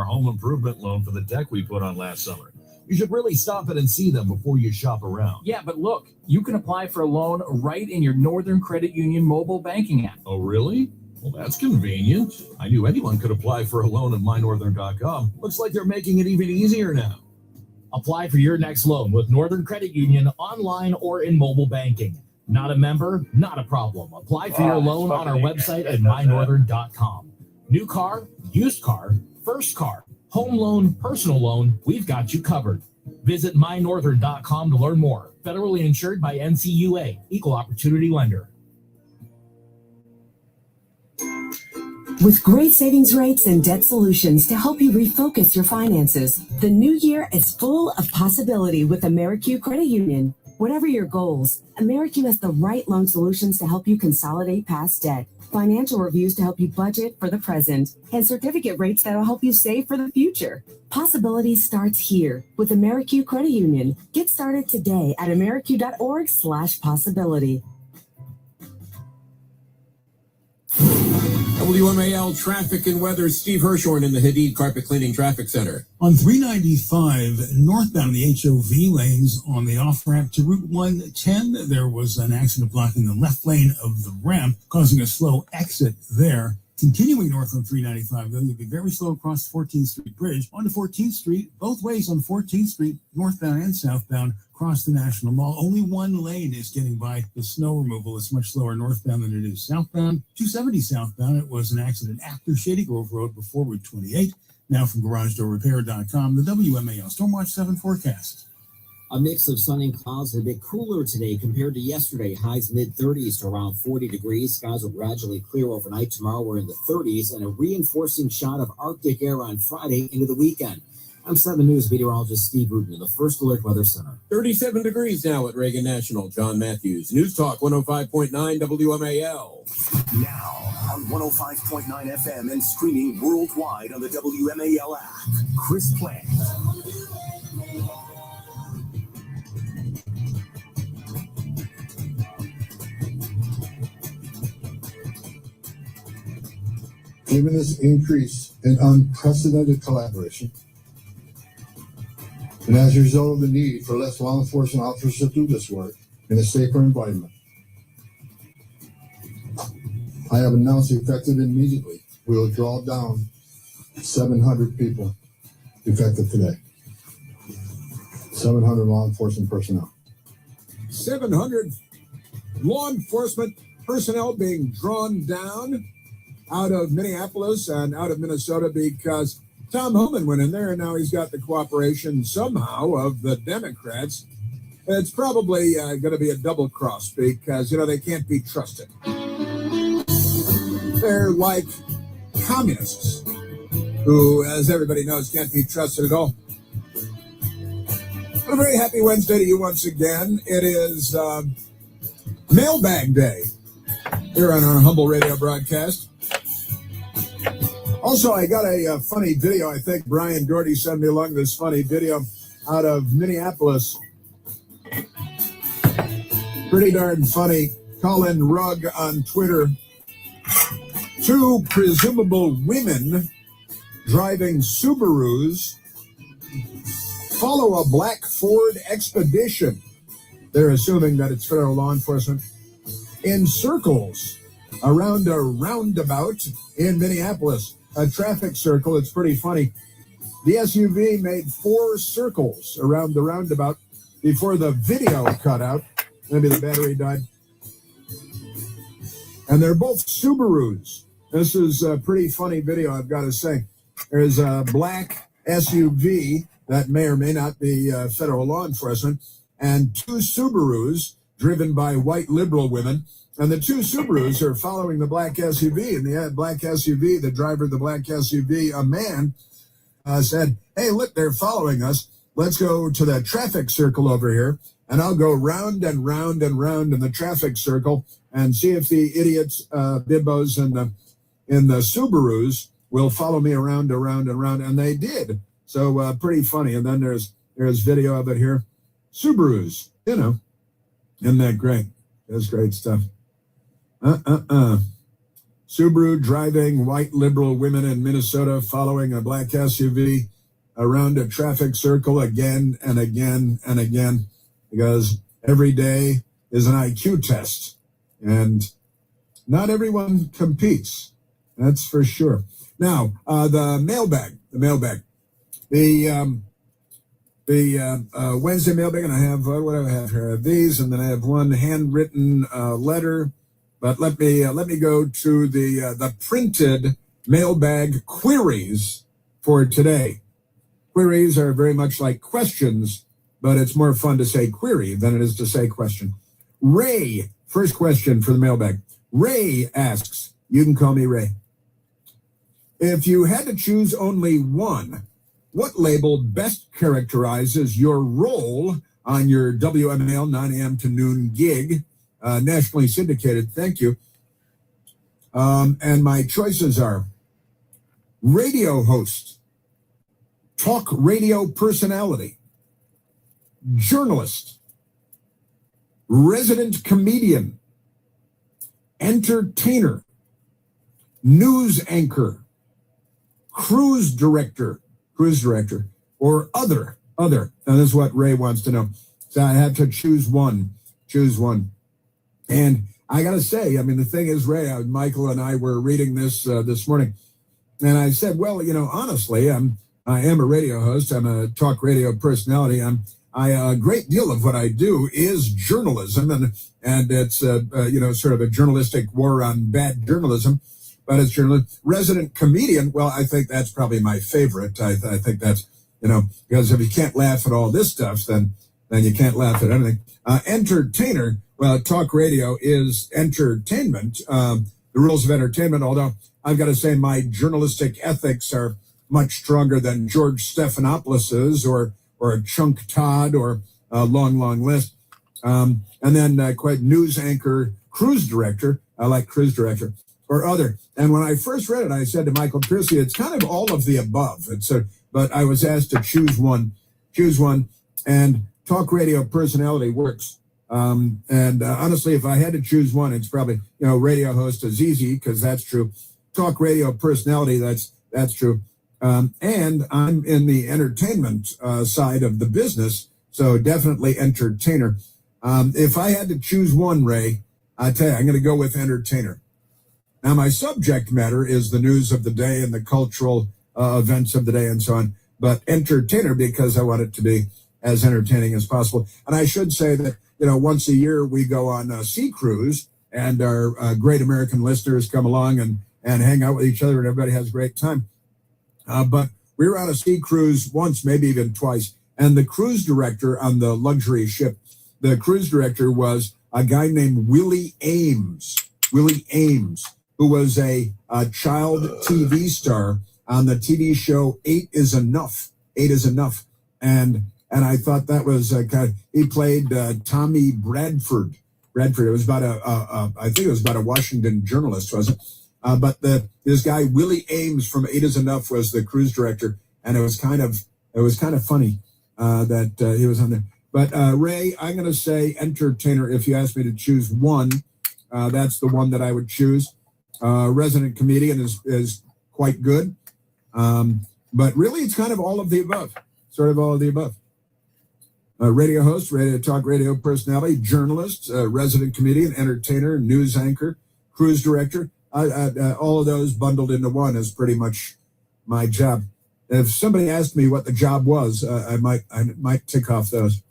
home improvement loan for the deck we put on last summer. You should really stop it and see them before you shop around. Yeah, but look, you can apply for a loan right in your Northern Credit Union mobile banking app. Oh, really? Well, that's convenient. I knew anyone could apply for a loan at mynorthern.com. Looks like they're making it even easier now. Apply for your next loan with Northern Credit Union online or in mobile banking. Not a member? Not a problem. Apply for your loan on our website at mynorthern.com. New car, used car, first car, home loan, personal loan, we've got you covered. Visit mynorthern.com to learn more. Federally insured by NCUA, Equal Opportunity Lender. With great savings rates and debt solutions to help you refocus your finances, the new year is full of possibility with AmeriQ Credit Union. Whatever your goals, AmeriQ has the right loan solutions to help you consolidate past debt, financial reviews to help you budget for the present, and certificate rates that will help you save for the future. Possibility starts here with AmeriQ Credit Union. Get started today at ameriq.org/possibility. WMAL traffic and weather. Steve Hirshhorn in the Hadid Carpet Cleaning Traffic Center. On 395 northbound the HOV lanes on the off-ramp to Route 110, there was an accident blocking the left lane of the ramp, causing a slow exit there. Continuing north on 395, though, you'll be very slow across 14th Street Bridge. Onto 14th Street, both ways on 14th Street, northbound and southbound, across the National Mall. Only one lane is getting by the snow removal. It's much slower northbound than it is southbound. 270 southbound, it was an accident after Shady Grove Road before Route 28. Now from GarageDoorRepair.com, the WMAL Stormwatch 7 forecast. A mix of sun and clouds, a bit cooler today compared to yesterday. Highs mid-30s to around 40 degrees. Skies will gradually clear overnight. Tomorrow we're in the 30s and a reinforcing shot of Arctic air on Friday into the weekend. I'm 7 News meteorologist Steve Rudin in the First Alert Weather Center. 37 degrees now at Reagan National. John Matthews, News Talk 105.9 WMAL. Now on 105.9 FM and streaming worldwide on the WMAL app. Chris Plant. Given this increase in unprecedented collaboration, and as a result of the need for less law enforcement officers to do this work in a safer environment, I have announced effective immediately, we will draw down 700 people effective today. 700 law enforcement personnel. 700 law enforcement personnel being drawn down out of Minneapolis and out of Minnesota because Tom Homan went in there and now he's got the cooperation somehow of the Democrats. It's probably going to be a double cross because, they can't be trusted. They're like communists who, as everybody knows, can't be trusted at all. A very happy Wednesday to you once again. It is Mailbag Day here on our humble radio broadcast. Also, I got a funny video. I think Brian Doherty sent me along this funny video out of Minneapolis. Pretty darn funny. Colin Rugg on Twitter. 2 presumable women driving Subarus follow a black Ford Expedition. They're assuming that it's federal law enforcement in circles around a roundabout in Minneapolis. A traffic circle. It's pretty funny. The SUV made 4 circles around the roundabout before the video cut out. Maybe the battery died. And they're both Subarus. This is a pretty funny video, I've got to say. There's a black SUV that may or may not be federal law enforcement, and 2 Subarus driven by white liberal women. And the 2 Subarus are following the black SUV. And the black SUV, the driver of the black SUV, a man, said, hey, look, they're following us. Let's go to the traffic circle over here. And I'll go round and round and round in the traffic circle and see if the idiots, bimbos, in the Subarus will follow me around and round and round. And they did. So pretty funny. And then there's video of it here. Subarus, isn't that great? That's great stuff. Subaru driving white liberal women in Minnesota following a black SUV around a traffic circle again and again and again, because every day is an IQ test, and not everyone competes. That's for sure. Now, the mailbag. The Wednesday mailbag, and I have, what do I have here? I have these, and then I have one handwritten letter. But let me go to the printed mailbag queries for today. Queries are very much like questions, but it's more fun to say query than it is to say question. Ray, first question for the mailbag. Ray asks, you can call me Ray. If you had to choose only one, what label best characterizes your role on your WMAL 9 a.m. to noon gig, nationally syndicated? Thank you. And my choices are radio host, talk radio personality, journalist, resident comedian, entertainer, news anchor, cruise director, or other. Now, this is what Ray wants to know. So I have to choose one. And I got to say, I mean, the thing is, Ray, Michael and I were reading this this morning, and I said, well, honestly, I am a radio host. I'm a talk radio personality. A great deal of what I do is journalism, and it's sort of a journalistic war on bad journalism. But it's journalist, resident comedian. Well, I think that's probably my favorite. I think that's, because if you can't laugh at all this stuff, then you can't laugh at anything. Entertainer. Well, talk radio is entertainment. The rules of entertainment, although I've got to say my journalistic ethics are much stronger than George Stephanopoulos's or Chunk Todd or a long list. And then quite news anchor, cruise director. I like cruise director. Or other. And when I first read it, I said to Michael Piercy, it's kind of all of the above. But I was asked to choose one, and talk radio personality works. Honestly, if I had to choose one, it's probably, radio host is easy because that's true. Talk radio personality, that's true. And I'm in the entertainment side of the business, so definitely entertainer. If I had to choose one, Ray, I tell you, I'm going to go with entertainer. Now, my subject matter is the news of the day and the cultural events of the day and so on, but entertainer because I want it to be as entertaining as possible. And I should say that, once a year we go on a sea cruise, and our great American listeners come along and hang out with each other, and everybody has a great time. But we were on a sea cruise once, maybe even twice, and the cruise director on the luxury ship, the cruise director was a guy named Willie Ames, who was a child TV star on the TV show 8 is Enough. And I thought that was he played Tommy Bradford. It was about I think it was about a Washington journalist, wasn't it? But this guy Willie Ames from 8 is Enough was the cruise director, and it was kind of funny that he was on there. But Ray, I'm going to say entertainer. If you ask me to choose one, that's the one that I would choose. Resident comedian is quite good, but really it's kind of all of the above. Sort of all of the above. Radio host, radio talk radio personality, journalist, resident comedian, entertainer, news anchor, cruise director. All of those bundled into one is pretty much my job. If somebody asked me what the job was, I might tick off those.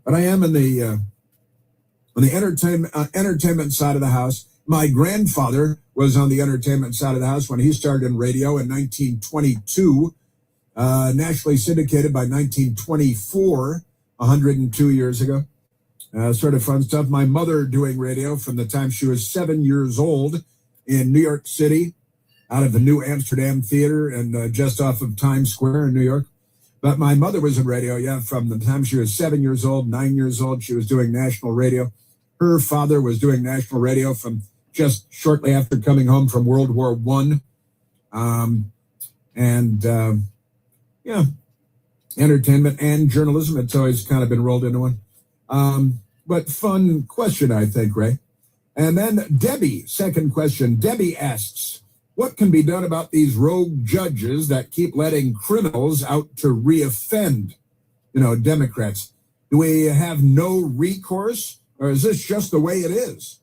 But I am on the entertainment side of the house. My grandfather was on the entertainment side of the house when he started in radio in 1922, nationally syndicated by 1924, 102 years ago. Sort of fun stuff. My mother doing radio from the time she was 7 years old in New York City, out of the New Amsterdam Theater and just off of Times Square in New York. But my mother was in radio, from the time she was 7 years old, 9 years old, she was doing national radio. Her father was doing national radio from just shortly after coming home from World War I. Entertainment and journalism. It's always kind of been rolled into one. But fun question, I think, Ray. And then Debbie, second question. Debbie asks, what can be done about these rogue judges that keep letting criminals out to reoffend? Democrats. Do we have no recourse, or is this just the way it is?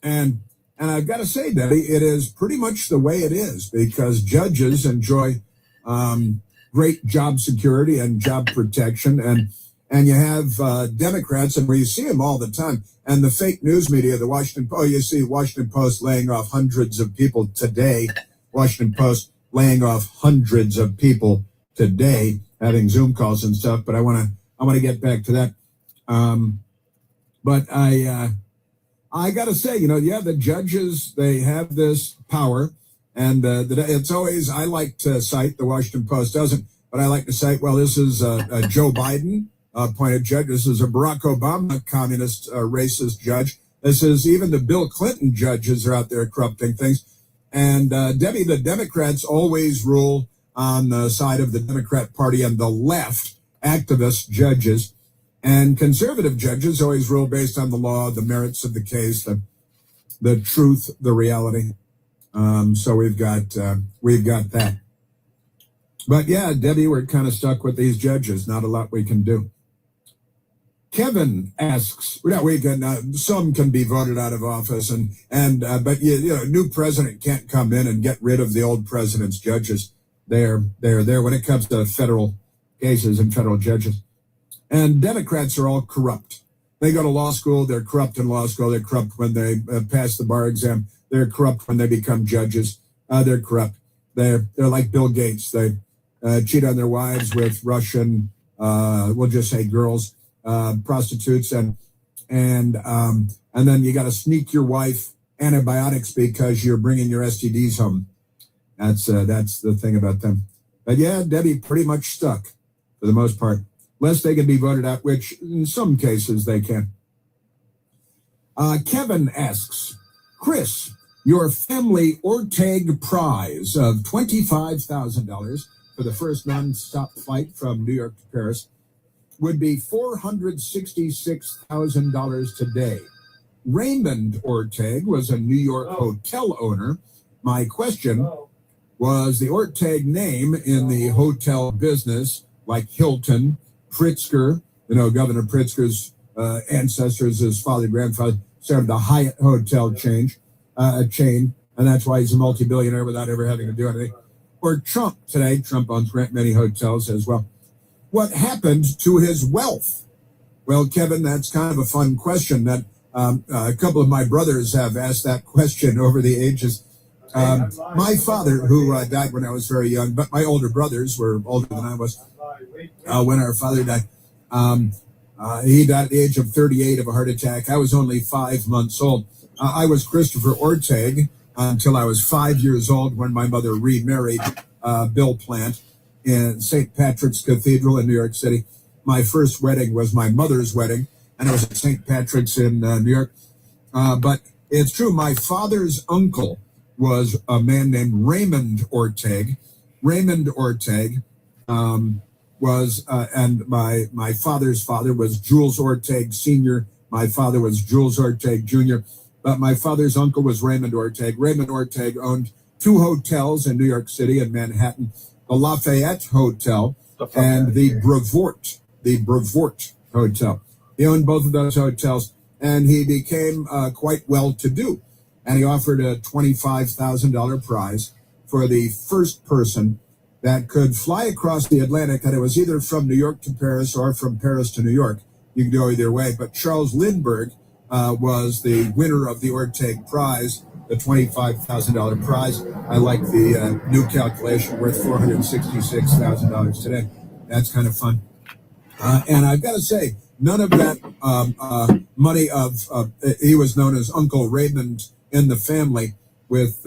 And I've got to say, Debbie, it is pretty much the way it is, because judges enjoy great job security and job protection, and you have Democrats, and where you see them all the time, and the fake news media, the Washington Post. You see Washington Post laying off hundreds of people today. Washington Post laying off hundreds of people today, having Zoom calls and stuff. But I want to get back to that. But I got to say, the judges, they have this power, and it's always, I like to cite, the Washington Post doesn't, but I like to cite, well, this is a Joe Biden appointed judge. This is a Barack Obama communist racist judge. This is even the Bill Clinton judges are out there corrupting things. And Debbie, the Democrats always rule on the side of the Democrat Party and the left, activist judges. And conservative judges always rule based on the law, the merits of the case, the truth, the reality. So we've got that. But yeah, Debbie, we're kind of stuck with these judges. Not a lot we can do. Kevin asks, we can, some can be voted out of office, but new president can't come in and get rid of the old president's judges. They're there when it comes to federal cases and federal judges. And Democrats are all corrupt. They go to law school. They're corrupt in law school. They're corrupt when they pass the bar exam. They're corrupt when they become judges. They're corrupt. They're like Bill Gates. They cheat on their wives with Russian, we'll just say girls, prostitutes, and then you got to sneak your wife antibiotics because you're bringing your STDs home. That's the thing about them. But yeah, Debbie, pretty much stuck for the most part, unless they can be voted out, which in some cases they can. Kevin asks, Chris, your family Orteg prize of $25,000 for the first non-stop flight from New York to Paris would be $466,000 today. Raymond Orteg was a New York hotel owner. My question was the Orteg name in the hotel business, like Hilton, Pritzker, Governor Pritzker's ancestors, his father, grandfather, served the Hyatt hotel chain, and that's why he's a multi-billionaire without ever having to do anything. Or Trump today. Trump owns many hotels as well. What happened to his wealth? Well, Kevin, that's kind of a fun question that a couple of my brothers have asked that question over the ages. My father, who died when I was very young, but my older brothers were older than I was when our father died. He died at the age of 38 of a heart attack. I was only 5 months old. I was Christopher Orteg until I was 5 years old when my mother remarried Bill Plant in St. Patrick's Cathedral in New York City. My first wedding was my mother's wedding, and it was at St. Patrick's in New York. But it's true, my father's uncle was a man named Raymond Orteg. Raymond Orteg was, and my father's father was Jules Orteg Sr. My father was Jules Orteg Jr., but my father's uncle was Raymond Orteg. Raymond Orteg owned 2 hotels in New York City and Manhattan, the Lafayette Hotel and the Brevoort Hotel. He owned both of those hotels, and he became quite well-to-do. And he offered a $25,000 prize for the first person that could fly across the Atlantic, and it was either from New York to Paris or from Paris to New York. You can go either way. But Charles Lindbergh was the winner of the Orteg Prize, the $25,000 prize. I like the new calculation, worth $466,000 today. That's kind of fun. And I've got to say, none of that money he was known as Uncle Raymond in the family with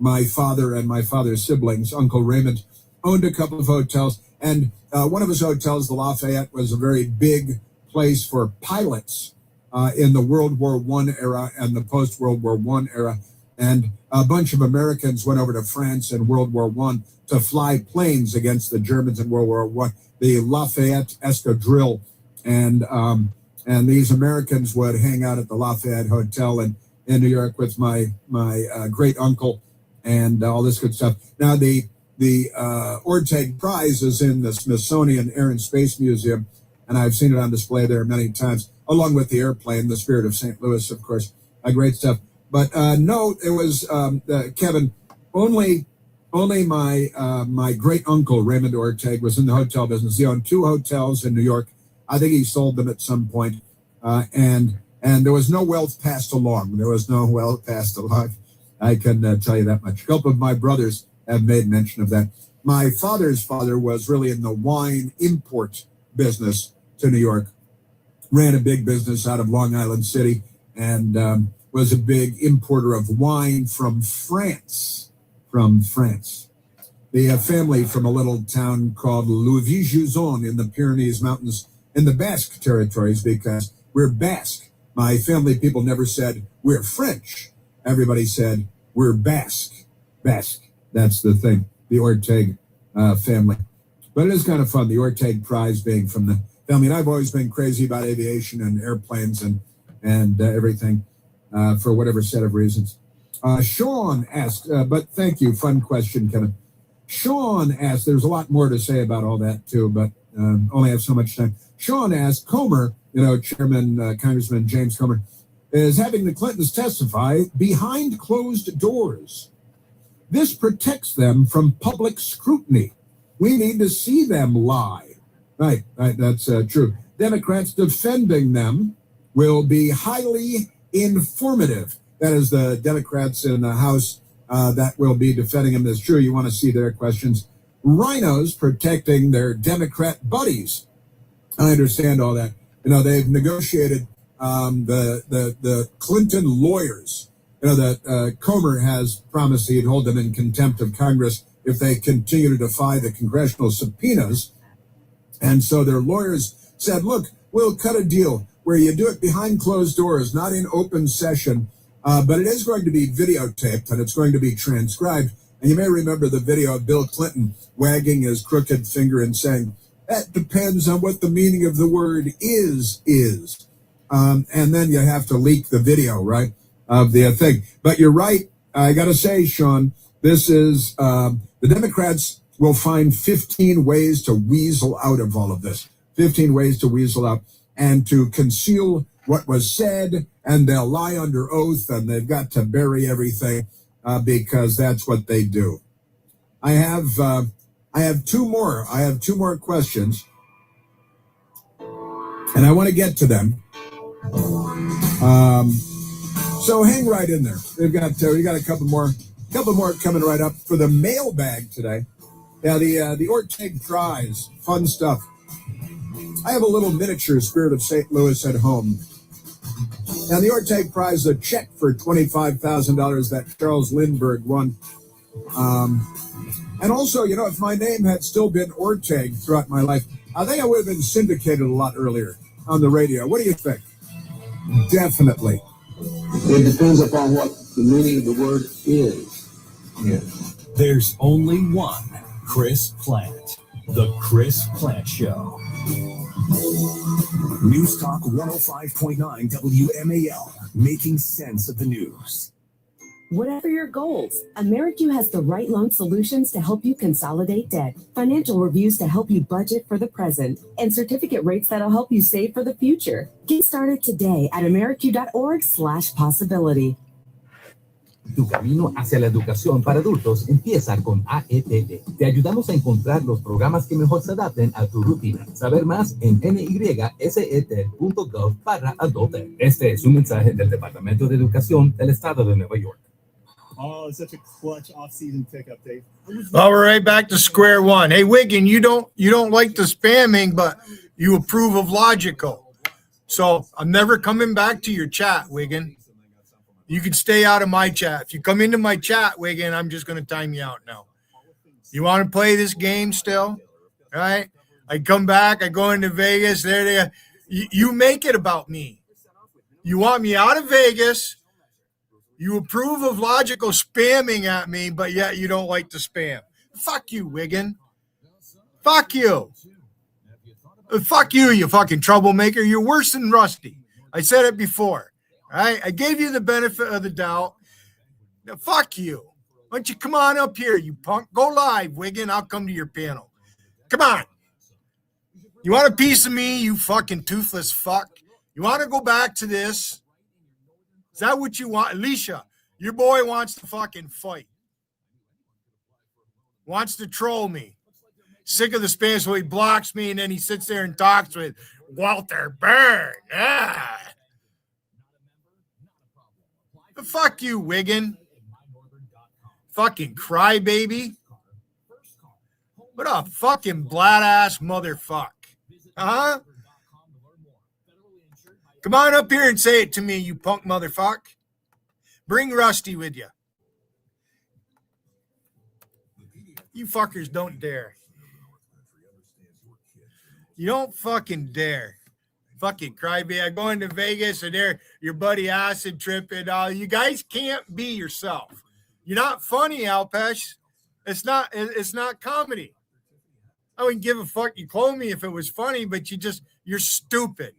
my father and my father's siblings. Uncle Raymond owned a couple of hotels, and one of his hotels, the Lafayette, was a very big place for pilots in the World War I era and the post-World War I era. And a bunch of Americans went over to France in World War I to fly planes against the Germans in World War I. The Lafayette Escadrille, and and these Americans would hang out at the Lafayette Hotel in New York with my great uncle and all this good stuff. Now the Orteig Prize is in the Smithsonian Air and Space Museum, and I've seen it on display there many times, along with the airplane, the Spirit of St. Louis, of course. Great stuff. But no, it was Kevin. Only my great uncle Raymond Orteig was in the hotel business. He owned 2 hotels in New York. I think he sold them at some point, and there was no wealth passed along. I can tell you that much. A couple of my brothers have made mention of that. My father's father was really in the wine import business to New York. Ran a big business out of Long Island City, and was a big importer of wine from France. The family from a little town called Louvis-Jouzon in the Pyrenees Mountains in the Basque territories, because we're Basque. My family people never said we're French. Everybody said we're Basque. That's the thing, the Orteig family. But it is kind of fun, the Orteig Prize being from the family. And I've always been crazy about aviation and airplanes and everything. For whatever set of reasons. Sean asked, but thank you, fun question, Kevin. Sean asked, there's a lot more to say about all that too, but only have so much time. Sean asked, Comer, Chairman, Congressman James Comer, is having the Clintons testify behind closed doors. This protects them from public scrutiny. We need to see them lie. Right, that's true. Democrats defending them will be highly informative. That is the Democrats in the House that will be defending them. That's true. You want to see their questions. Rhinos protecting their Democrat buddies. I understand all that. They've negotiated the Clinton lawyers. That Comer has promised he'd hold them in contempt of Congress if they continue to defy the congressional subpoenas. And so their lawyers said, look, we'll cut a deal where you do it behind closed doors, not in open session, but it is going to be videotaped and it's going to be transcribed. And you may remember the video of Bill Clinton wagging his crooked finger and saying, that depends on what the meaning of the word is. And then you have to leak the video, right, of the thing. But you're right. I got to say, Sean, this is the Democrats will find 15 ways to weasel out of all of this. 15 ways to weasel out and to conceal what was said, and they'll lie under oath, and they've got to bury everything because that's what they do. I have two more. I have 2 more questions, and I want to get to them. So hang right in there. We got a couple more coming right up for the mailbag today. Yeah, the Orteig Prize, fun stuff. I have a little miniature Spirit of St. Louis at home. Now, the Orteig Prize is a check for $25,000 that Charles Lindbergh won. And also, if my name had still been Orteig throughout my life, I think I would have been syndicated a lot earlier on the radio. What do you think? Definitely. It depends upon what the meaning of the word is. Yeah. There's only one Chris Plant. The Chris Plant Show. News Talk 105.9 WMAL, making sense of the news. Whatever your goals, AmeriQ has the right loan solutions to help you consolidate debt, financial reviews to help you budget for the present, and certificate rates that'll help you save for the future. Get started today at ameriq.org/possibility. Tu camino hacia la educación para adultos empieza con AETE. Te ayudamos a encontrar los programas que mejor se adapten a tu rutina. Saber más en nyset.gov/adultec. Este es un mensaje del Departamento de Educación del Estado de Nueva York. Oh, such a clutch off-season pickup, Dave. Well, we're right back to square one. Hey, Wiggin, you don't like the spamming, but you approve of logical. So I'm never coming back to your chat, Wiggin. You can stay out of my chat. If you come into my chat, Wiggin, I'm just going to time you out now. You want to play this game still? All right? I come back. I go into Vegas. There. You make it about me. You want me out of Vegas. You approve of logical spamming at me, but yet you don't like to spam. Fuck you, Wiggin. Fuck you. Fuck you, you fucking troublemaker. You're worse than Rusty. I said it before. All right? I gave you the benefit of the doubt. Now, fuck you. Why don't you come on up here, you punk? Go live, Wiggin. I'll come to your panel. Come on. You want a piece of me, you fucking toothless fuck? You want to go back to this? Is that what you want? Alicia, your boy wants to fucking fight. Wants to troll me. Sick of the spam, so he blocks me, and then he sits there and talks with Walter Byrne. Ah. Fuck you, Wiggin. Fucking crybaby. What a fucking blat-ass motherfucker. Huh? Come on up here and say it to me, you punk motherfucker. Bring Rusty with you. You fuckers don't dare. You don't fucking dare. Fucking crybaby. I go into Vegas and there your buddy acid trip and all. You guys can't be yourself. You're not funny, Alpesh. It's not comedy. I wouldn't give a fuck. You clone me if it was funny, but you're stupid.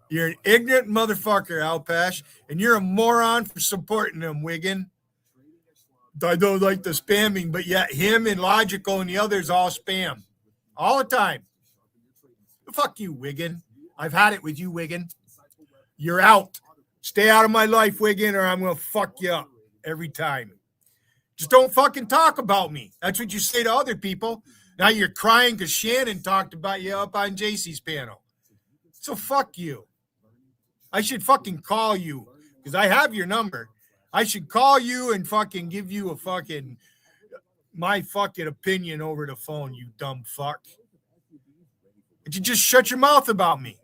You're an ignorant motherfucker, Alpesh, and you're a moron for supporting him, Wiggin. I don't like the spamming, but yet him and Logical and the others all spam. All the time. Fuck you, Wiggin. I've had it with you, Wiggin. You're out. Stay out of my life, Wiggin, or I'm going to fuck you up every time. Just don't fucking talk about me. That's what you say to other people. Now you're crying because Shannon talked about you up on JC's panel. So fuck you. I should fucking call you because I have your number. I should call you and fucking give you a fucking my fucking opinion over the phone, you dumb fuck. And you just shut your mouth about me.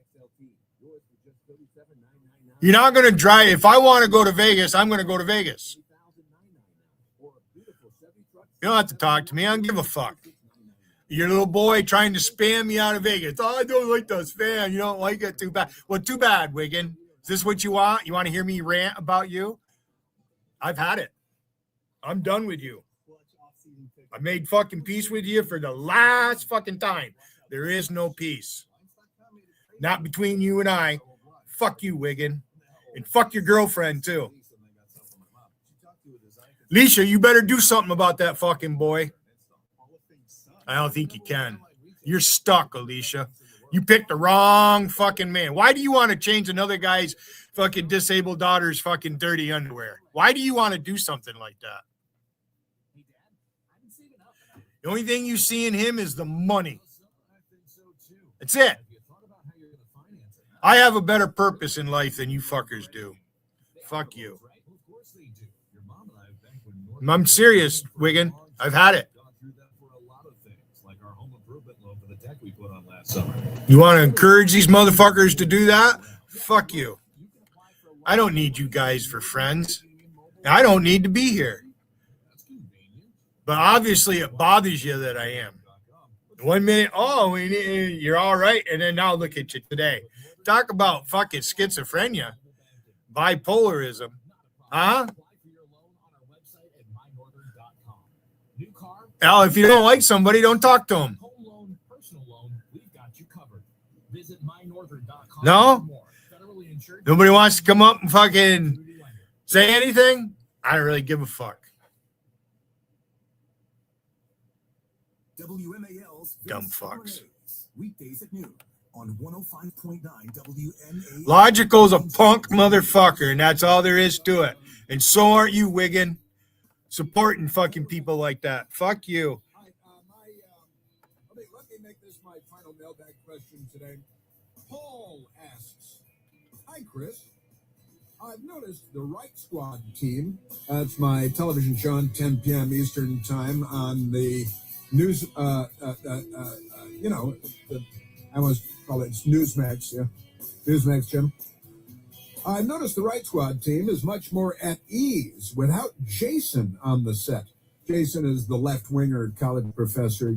You're not going to drive. If I want to go to Vegas, I'm going to go to Vegas. You don't have to talk to me. I don't give a fuck. Your little boy trying to spam me out of Vegas. Oh, I don't like the spam. You don't like it too bad. Well, too bad, Wiggin. Is this what you want? You want to hear me rant about you? I've had it. I'm done with you. I made fucking peace with you for the last fucking time. There is no peace. Not between you and I. Fuck you, Wiggin. And fuck your girlfriend, too. Alicia, you better do something about that fucking boy. I don't think you can. You're stuck, Alicia. You picked the wrong fucking man. Why do you want to change another guy's fucking disabled daughter's fucking dirty underwear? Why do you want to do something like that? The only thing you see in him is the money. That's it. I have a better purpose in life than you fuckers do. Fuck you. I'm serious, Wiggin. I've had it. You want to encourage these motherfuckers to do that? Fuck you. I don't need you guys for friends. I don't need to be here. But obviously it bothers you that I am. 1 minute, oh, you're all right. And then now look at you today. Talk about fucking schizophrenia. Bipolarism. Huh? Al, if you don't like somebody, don't talk to them. No? Nobody wants to come up and fucking say anything? I don't really give a fuck. WMAL's Dumb fucks. Weekdays at noon on 105.9 WMAL. Logical's a punk motherfucker, and that's all there is to it. And so aren't you, Wiggin, supporting fucking people like that. Fuck you. Let me make this my final mailbag question today. Paul asks, hi, Chris. I've noticed the Right Squad team, that's my television show on 10 p.m. Eastern time on the news, I almost call it Newsmax, yeah. Newsmax, Jim. I've noticed the Right Squad team is much more at ease without Jason on the set. Jason is the left-winger college professor,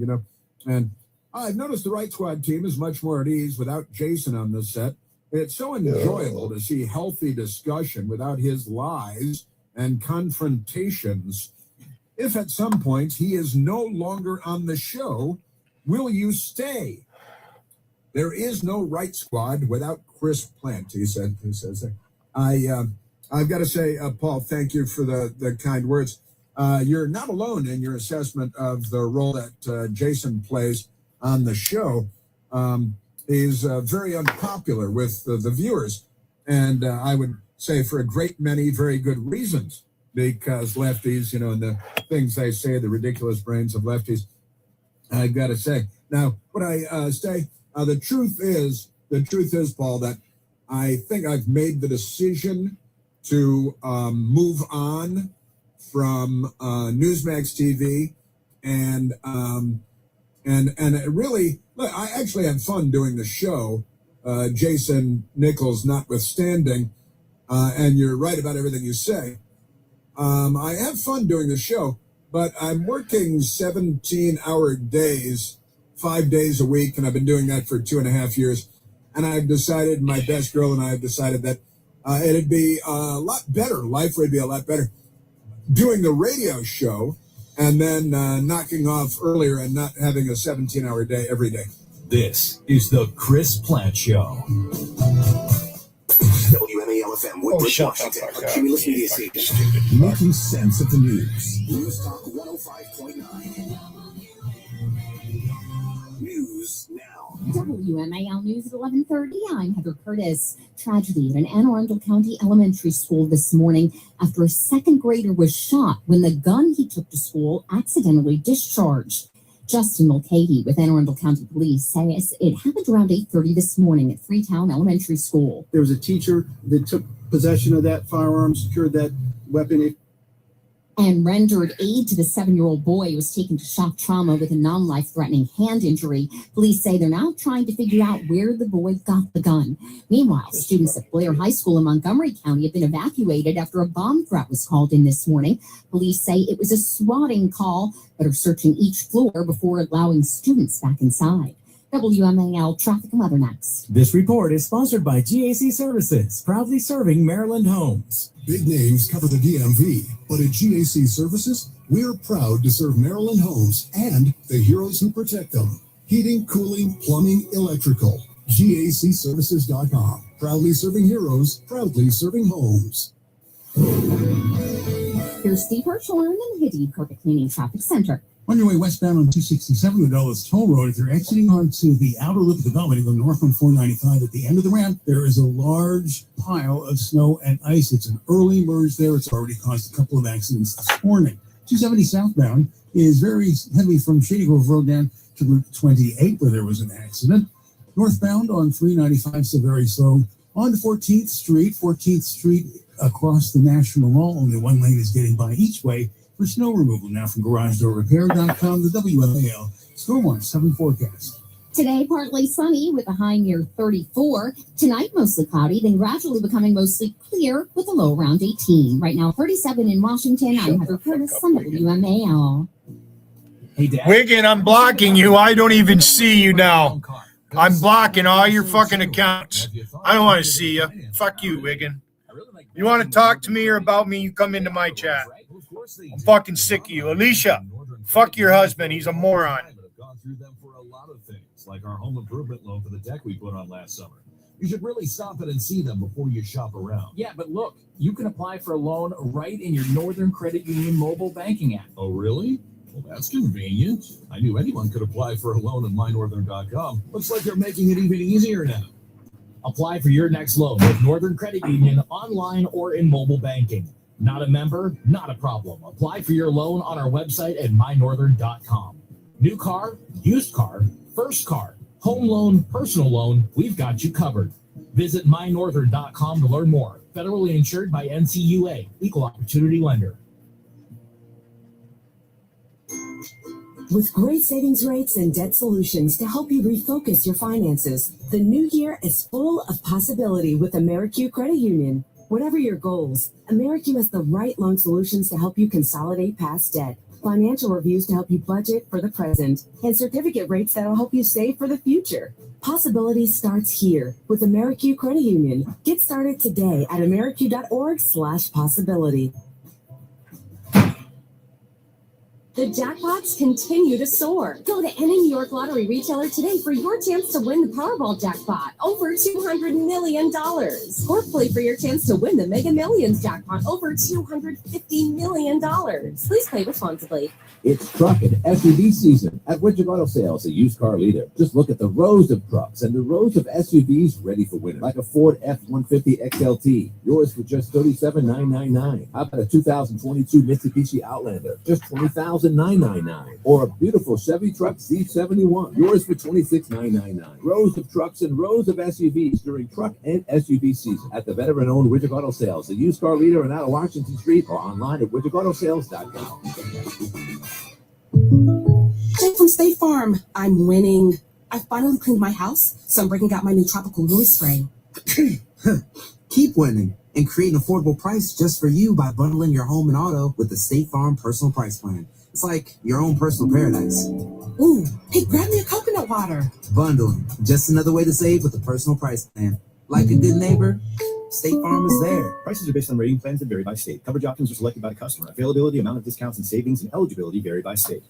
and I've noticed the Right Squad team is much more at ease without Jason on the set. It's so enjoyable to see healthy discussion without his lies and confrontations. If at some point he is no longer on the show, Will you stay? There is no right squad without Chris Plant, he said. He says that. I've got to say, Paul, thank you for the kind words. You're not alone in your assessment of the role that Jason plays on the show. He's very unpopular with the viewers, and I would say for a great many very good reasons, because lefties, and the things they say, the ridiculous brains of lefties, I've got to say. Now, what I say, the truth is, Paul, that I think I've made the decision to move on from Newsmax TV, and it really, look, I actually had fun doing the show, Jason Nichols notwithstanding, and you're right about everything you say. I have fun doing the show, but I'm working 17-hour days, 5 days a week, and I've been doing that for 2.5 years. And I've decided, my best girl and I have decided that it'd be a lot better, life would be a lot better, doing the radio show and then knocking off earlier and not having a 17-hour day every day. This is the Chris Plant Show. WMAL-FM, Woodbridge, Washington. A Cumulus Media Station. Making sense of the news. News Talk 105.9. News now. WMAL News at 11:30. I'm Heather Curtis. Tragedy at an Anne Arundel County elementary school this morning after a second grader was shot when the gun he took to school accidentally discharged. Justin Mulcahy with Anne Arundel County Police says it happened around 8:30 this morning at Freetown Elementary School. There was a teacher that took possession of that firearm, secured that weapon, and rendered aid to the 7-year-old boy who was taken to shock trauma with a non-life-threatening hand injury. Police say they're now trying to figure out where the boy got the gun. Meanwhile, students at Blair High School in Montgomery County have been evacuated after a bomb threat was called in this morning. Police say it was a swatting call, but are searching each floor before allowing students back inside. WMAL Traffic and Weather next. This report is sponsored by GAC Services, proudly serving Maryland homes. Big names cover the DMV, but at GAC Services, we're proud to serve Maryland homes and the heroes who protect them. Heating, cooling, plumbing, electrical. GACservices.com. Proudly serving heroes, proudly serving homes. Here's Steve Hirschhorn in the Hiddie Carpet Cleaning Traffic Center. On your way westbound on 267, the Dulles Toll Road, if you're exiting onto the outer loop of development, you go north on 495 at the end of the ramp, there is a large pile of snow and ice. It's an early merge there. It's already caused a couple of accidents this morning. 270 southbound is very heavy from Shady Grove Road down to Route 28, where there was an accident. Northbound on 395, so very slow. On to 14th Street across the National Mall. Only one lane is getting by each way for snow removal. Now from GarageDoorRepair.com, the WMAL Stormwatch 7 forecast. Today, partly sunny with a high near 34. Tonight, mostly cloudy, then gradually becoming mostly clear with a low around 18. Right now, 37 in Washington. I'm Heather Curtis on WMAL. Hey, Dad. Wiggin, I'm blocking you. I don't even see you now. I'm blocking all your fucking accounts. I don't want to see you. Fuck you, Wiggin. You want to talk to me or about me, you come into my chat. I'm fucking sick of you. Alicia, fuck your husband. He's a moron. Gone through them for a lot of things, like our home improvement loan for the deck we put on last summer. You should really stop it and see them before you shop around. Yeah, but look, you can apply for a loan right in your Northern Credit Union mobile banking app. Oh, really? Well, that's convenient. I knew anyone could apply for a loan at mynorthern.com. Looks like they're making it even easier now. Apply for your next loan with Northern Credit Union online or in mobile banking. Not a member? Not a problem. Apply for your loan on our website at mynorthern.com. New car, used car, first car, home loan, personal loan, we've got you covered. Visit mynorthern.com to learn more. Federally insured by NCUA, Equal Opportunity Lender. With great savings rates and debt solutions to help you refocus your finances, the new year is full of possibility with AmeriQ Credit Union. Whatever your goals, AmeriQ has the right loan solutions to help you consolidate past debt, financial reviews to help you budget for the present, and certificate rates that'll help you save for the future. Possibility starts here with AmeriQ Credit Union. Get started today at ameriq.org/possibility. The jackpots continue to soar. Go to any New York Lottery retailer today for your chance to win the Powerball jackpot, over $200 million. Or play for your chance to win the Mega Millions jackpot, over $250 million. Please play responsibly. It's truck and SUV season at Widget Auto Sales, a used car leader. Just look at the rows of trucks and the rows of SUVs ready for winter, like a Ford F-150 XLT, yours for just $37,999. How about a 2022 Mitsubishi Outlander, just $20,999? Or a beautiful Chevy truck Z71, yours for $26,999. Rows of trucks and rows of SUVs during truck and SUV season at the veteran-owned Widget Auto Sales, a used car leader and out of Washington Street, or online at widgetautosales.com. Jake from State Farm. I'm winning. I finally cleaned my house, so I'm breaking out my new tropical noise spray. Keep winning and create an affordable price just for you by bundling your home and auto with the State Farm Personal Price Plan. It's like your own personal paradise. Ooh, hey, grab me a coconut water. Bundling, just another way to save with the Personal Price Plan. Like a good neighbor, State Farm is there. Prices are based on rating plans that vary by state. Coverage options are selected by the customer. Availability, amount of discounts and savings, and eligibility vary by state.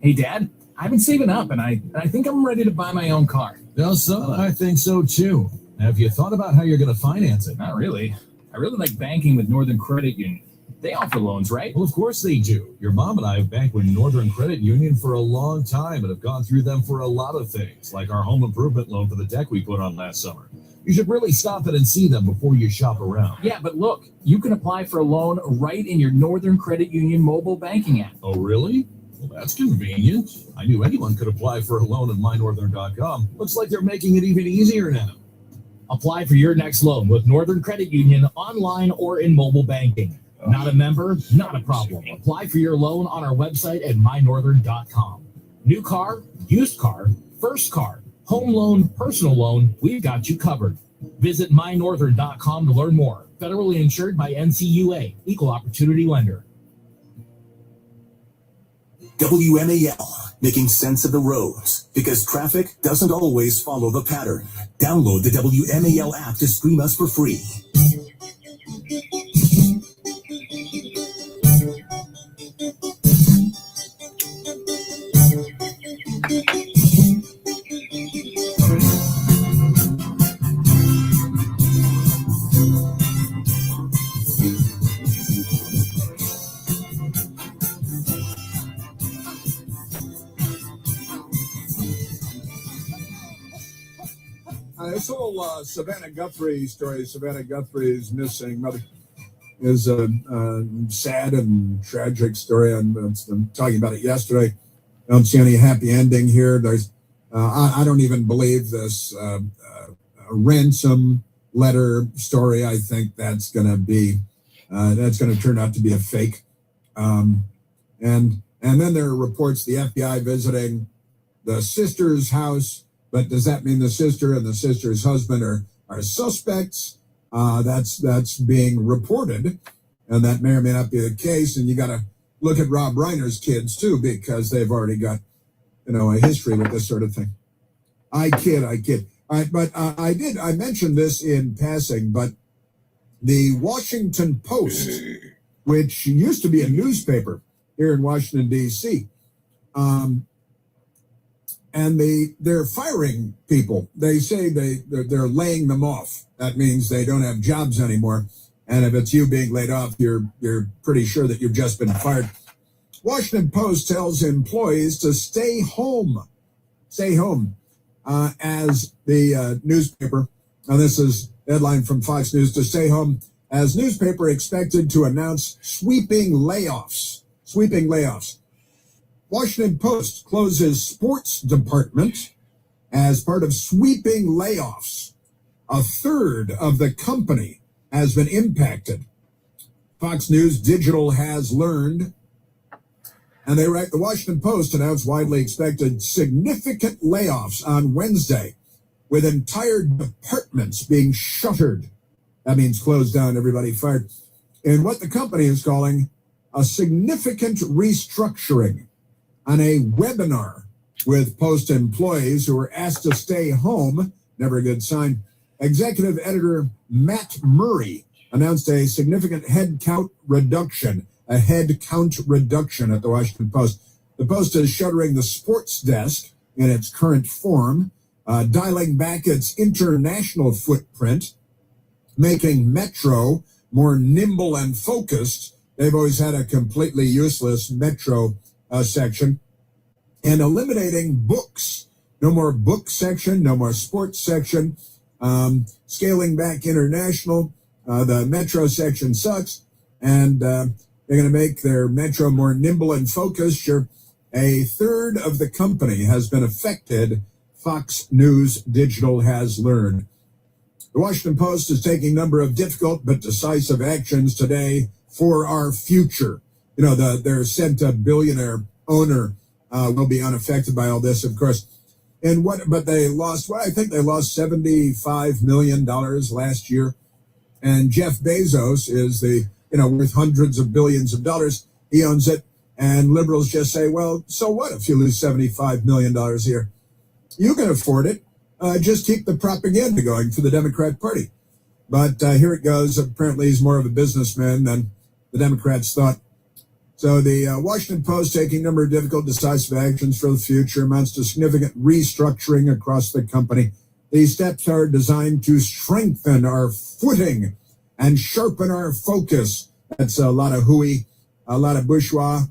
Hey, Dad, I've been saving up, and I think I'm ready to buy my own car. Well, son, I think so too. Have you thought about how you're going to finance it? Not really. I really like banking with Northern Credit Union. They offer loans, right? Well, of course they do. Your mom and I have banked with Northern Credit Union for a long time and have gone through them for a lot of things, like our home improvement loan for the deck we put on last summer. You should really stop in and see them before you shop around. Yeah, but look, you can apply for a loan right in your Northern Credit Union mobile banking app. Oh, really? Well, that's convenient. I knew anyone could apply for a loan at mynorthern.com. Looks like they're making it even easier now. Apply for your next loan with Northern Credit Union online or in mobile banking. Not a member? Not a problem. Apply for your loan on our website at mynorthern.com. New car, used car, first car, home loan, personal loan, we've got you covered. Visit mynorthern.com to learn more. Federally insured by NCUA, Equal Opportunity Lender. WMAL, making sense of the roads, because traffic doesn't always follow the pattern. Download the WMAL app to stream us for free. This whole Savannah Guthrie story, Savannah Guthrie's missing mother, is a sad and tragic story. I'm talking about it yesterday. I don't see any happy ending here. There's, I don't even believe this ransom letter story. I think that's going to turn out to be a fake. And then there are reports the FBI visiting the sister's house. But does that mean the sister and the sister's husband are suspects? That's being reported, and that may or may not be the case. And you got to look at Rob Reiner's kids too, because they've already got, a history with this sort of thing. I kid. All right, but I mentioned this in passing, but the Washington Post, which used to be a newspaper here in Washington, D.C., and they're firing people. They say they're laying them off. That means they don't have jobs anymore. And if it's you being laid off, you're pretty sure that you've just been fired. Washington Post tells employees to stay home. Stay home. As the newspaper, now this is headline from Fox News, to stay home as newspaper expected to announce sweeping layoffs. Sweeping layoffs. Washington Post closes sports department as part of sweeping layoffs. A third of the company has been impacted. Fox News Digital has learned, and they write, the Washington Post announced widely expected significant layoffs on Wednesday, with entire departments being shuttered. That means closed down, everybody fired, in what the company is calling a significant restructuring. On a webinar with Post employees who were asked to stay home, never a good sign, executive editor Matt Murray announced a significant headcount reduction a head count reduction at the Washington Post. The Post is shuttering the sports desk in its current form, dialing back its international footprint, making Metro more nimble and focused. They've always had a completely useless Metro section, and eliminating books. No more book section, no more sports section, scaling back international. The Metro section sucks, and they're going to make their Metro more nimble and focused. Sure, a third of the company has been affected, Fox News Digital has learned. The Washington Post is taking a number of difficult but decisive actions today for our future. You know, their cent-a-billionaire owner will be unaffected by all this, of course. But they lost, I think they lost $75 million last year. And Jeff Bezos is worth hundreds of billions of dollars. He owns it. And liberals just say, well, so what if you lose $75 million a year? You can afford it. Just keep the propaganda going for the Democrat Party. But here it goes. Apparently he's more of a businessman than the Democrats thought. So the Washington Post taking a number of difficult, decisive actions for the future, amounts to significant restructuring across the company. These steps are designed to strengthen our footing and sharpen our focus. That's a lot of hooey, a lot of bourgeois,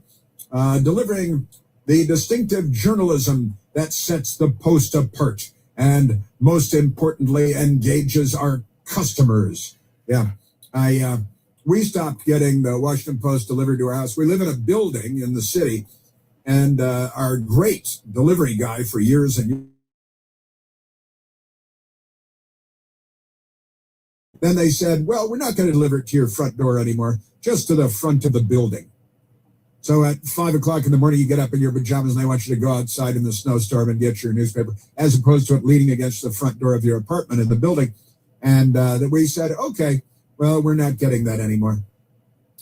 delivering the distinctive journalism that sets the Post apart and, most importantly, engages our customers. Yeah, we stopped getting the Washington Post delivered to our house. We live in a building in the city, and our great delivery guy for years and years. Then they said, well, we're not going to deliver it to your front door anymore, just to the front of the building. So at 5 o'clock in the morning, you get up in your pajamas and they want you to go outside in the snowstorm and get your newspaper, as opposed to it leaning against the front door of your apartment in the building. And that we said, okay, well, we're not getting that anymore.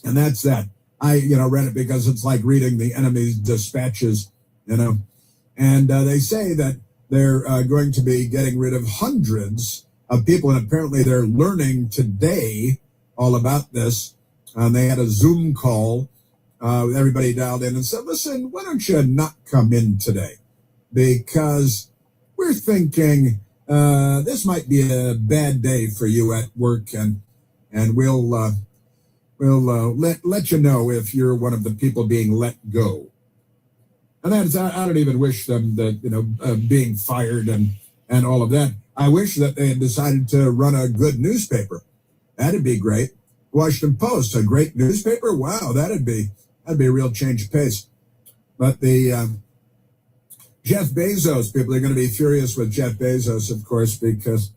And that's that. I, read it because it's like reading the enemy's dispatches, And they say that they're going to be getting rid of hundreds of people. And apparently they're learning today all about this. They had a Zoom call. Everybody dialed in and said, listen, why don't you not come in today? Because we're thinking this might be a bad day for you at work, and we'll let you know if you're one of the people being let go. And I don't even wish them that, being fired and all of that. I wish that they had decided to run a good newspaper. That'd be great. Washington Post, a great newspaper. Wow, that'd be a real change of pace. But the Jeff Bezos, people are going to be furious with Jeff Bezos, of course, because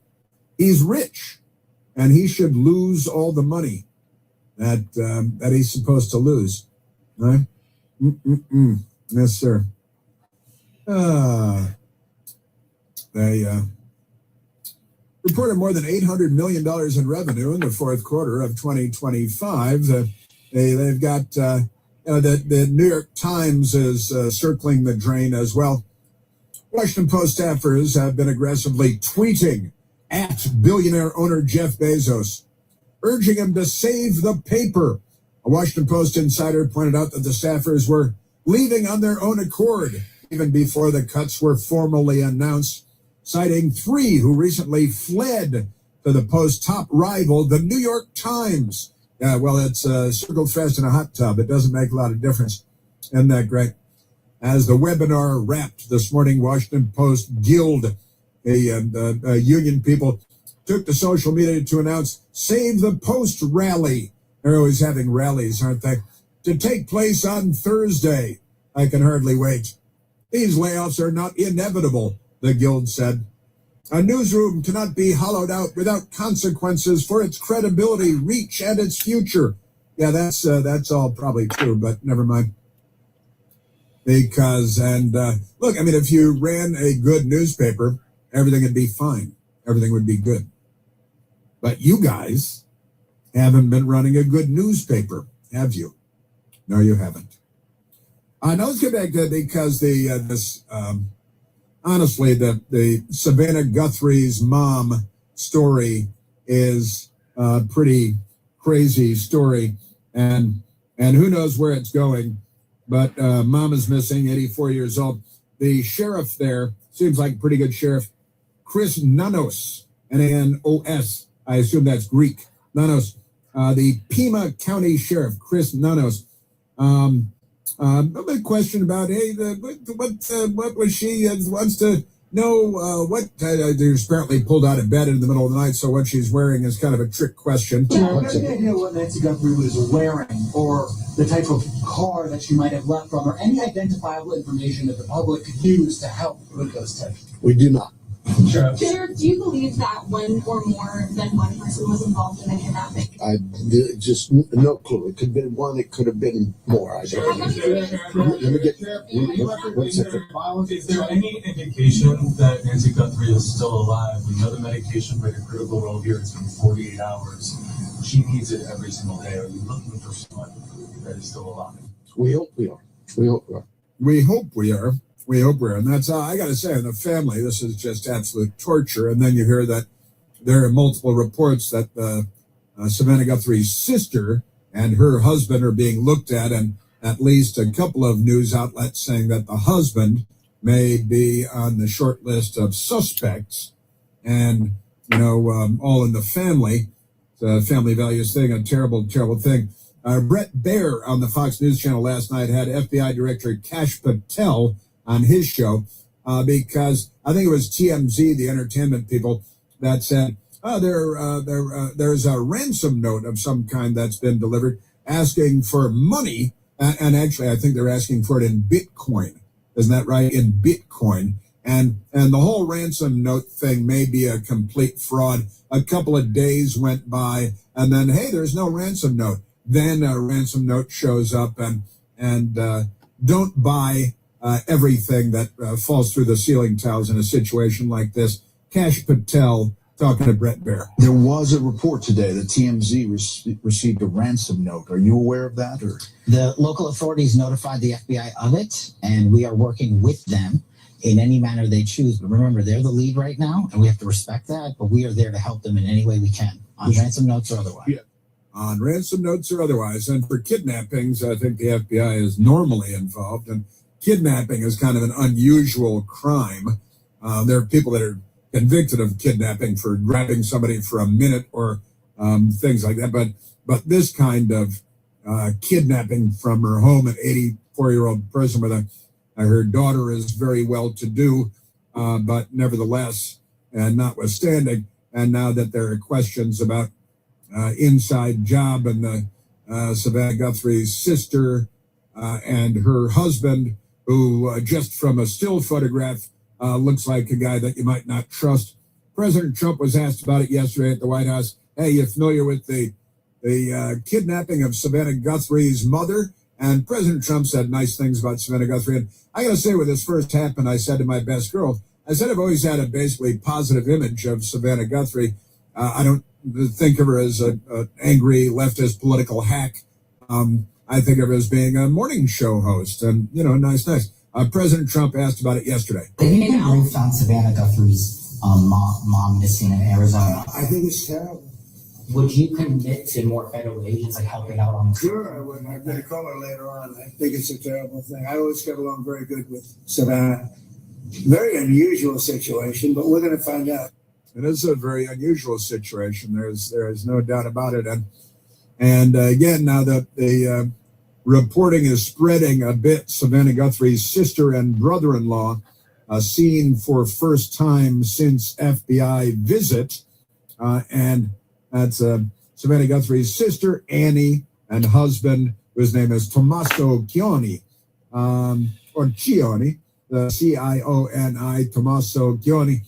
he's rich and he should lose all the money that he's supposed to lose. Right? Yes, sir. They reported more than $800 million in revenue in the fourth quarter of 2025. They've got the New York Times is circling the drain as well. Washington Post staffers have been aggressively tweeting at billionaire owner Jeff Bezos, urging him to save the paper. A Washington Post insider pointed out that the staffers were leaving on their own accord even before the cuts were formally announced, citing 3 who recently fled to the Post's top rival, the New York Times. Yeah, well, it's circled fast in a hot tub. It doesn't make a lot of difference. Isn't that great? As the webinar wrapped this morning, Washington Post Guild, union people, took to social media to announce Save the Post rally. They're always having rallies, aren't they? To take place on Thursday. I can hardly wait. These layoffs are not inevitable, the Guild said. A newsroom cannot be hollowed out without consequences for its credibility, reach, and its future. Yeah, that's all probably true, but never mind. Because, look, I mean, if you ran a good newspaper, everything would be fine. Everything would be good. But you guys haven't been running a good newspaper, have you? No, you haven't. Now let's get back to because honestly, the Savannah Guthrie's mom story is a pretty crazy story. And and who knows where it's going. But mom is missing, 84 years old. The sheriff there seems like a pretty good sheriff. Chris Nanos, Nanos. I assume that's Greek. Nanos, the Pima County Sheriff, Chris Nanos. A big question about, hey, what was she? Wants to know what they're apparently pulled out of bed in the middle of the night, so what she's wearing is kind of a trick question. Yeah, I have any idea what Nancy Guthrie was wearing, or the type of car that she might have left from, or any identifiable information that the public could use to help with those tips? We do not. Sure. Sheriff, do you believe that one or more than one person was involved in the kidnapping? I just no clue. It could have been one. It could have been more. I don't know. Let me get one second. Is there any indication that Nancy Guthrie is still alive? We know the medication played a critical role here. It's been 48 hours. She needs it every single day. Are you looking for someone that is still alive? We hope we are. We hope we are. We hope we are. We hope we're. And that's, I got to say, in the family, this is just absolute torture. And then you hear that there are multiple reports that Savannah Guthrie's sister and her husband are being looked at, and at least a couple of news outlets saying that the husband may be on the short list of suspects. And, you know, all in the family. It's a family values thing, a terrible, terrible thing. Brett Baer on the Fox News Channel last night had FBI Director Kash Patel on his show because I think it was TMZ, the entertainment people, that said, there's a ransom note of some kind that's been delivered asking for money. And actually, I think they're asking for it in Bitcoin. Isn't that right? In Bitcoin. And the whole ransom note thing may be a complete fraud. A couple of days went by and then, hey, there's no ransom note. Then a ransom note shows up and don't buy everything that falls through the ceiling tiles in a situation like this. Kash Patel talking to Brett Baer. There was a report today that TMZ received a ransom note. Are you aware of that? Or the local authorities notified the FBI of it, and we are working with them in any manner they choose. But remember, they're the lead right now, and we have to respect that, but we are there to help them in any way we can, on ransom notes or otherwise. Yeah. On ransom notes or otherwise. And for kidnappings, I think the FBI is normally involved, and kidnapping is kind of an unusual crime. There are people that are convicted of kidnapping for grabbing somebody for a minute or things like that. But this kind of kidnapping from her home, an 84-year-old person with her daughter is very well to do, but nevertheless, and notwithstanding, and now that there are questions about inside job and the Savannah Guthrie's sister and her husband, who just from a still photograph looks like a guy that you might not trust. President Trump was asked about it yesterday at the White House. Hey, you familiar with the kidnapping of Savannah Guthrie's mother? And President Trump said nice things about Savannah Guthrie. And I got to say, when this first happened, I said to my best girl, I said I've always had a basically positive image of Savannah Guthrie. I don't think of her as an angry leftist political hack. I think of her as being a morning show host and, you know, nice. President Trump asked about it yesterday. They found Savannah Guthrie's mom missing in Arizona. I think it's terrible. Would you commit to more federal agents like helping out on? Sure, I would. I'm going to call her later on. I think it's a terrible thing. I always get along very good with Savannah. Very unusual situation, but we're going to find out. It is a very unusual situation. There is no doubt about it. And again, now that the reporting is spreading a bit, Savannah Guthrie's sister and brother-in-law seen for first time since FBI visit. And that's Savannah Guthrie's sister, Annie, and husband, whose name is Tommaso Chioni, or Chioni, C-I-O-N-I, Tommaso Chioni.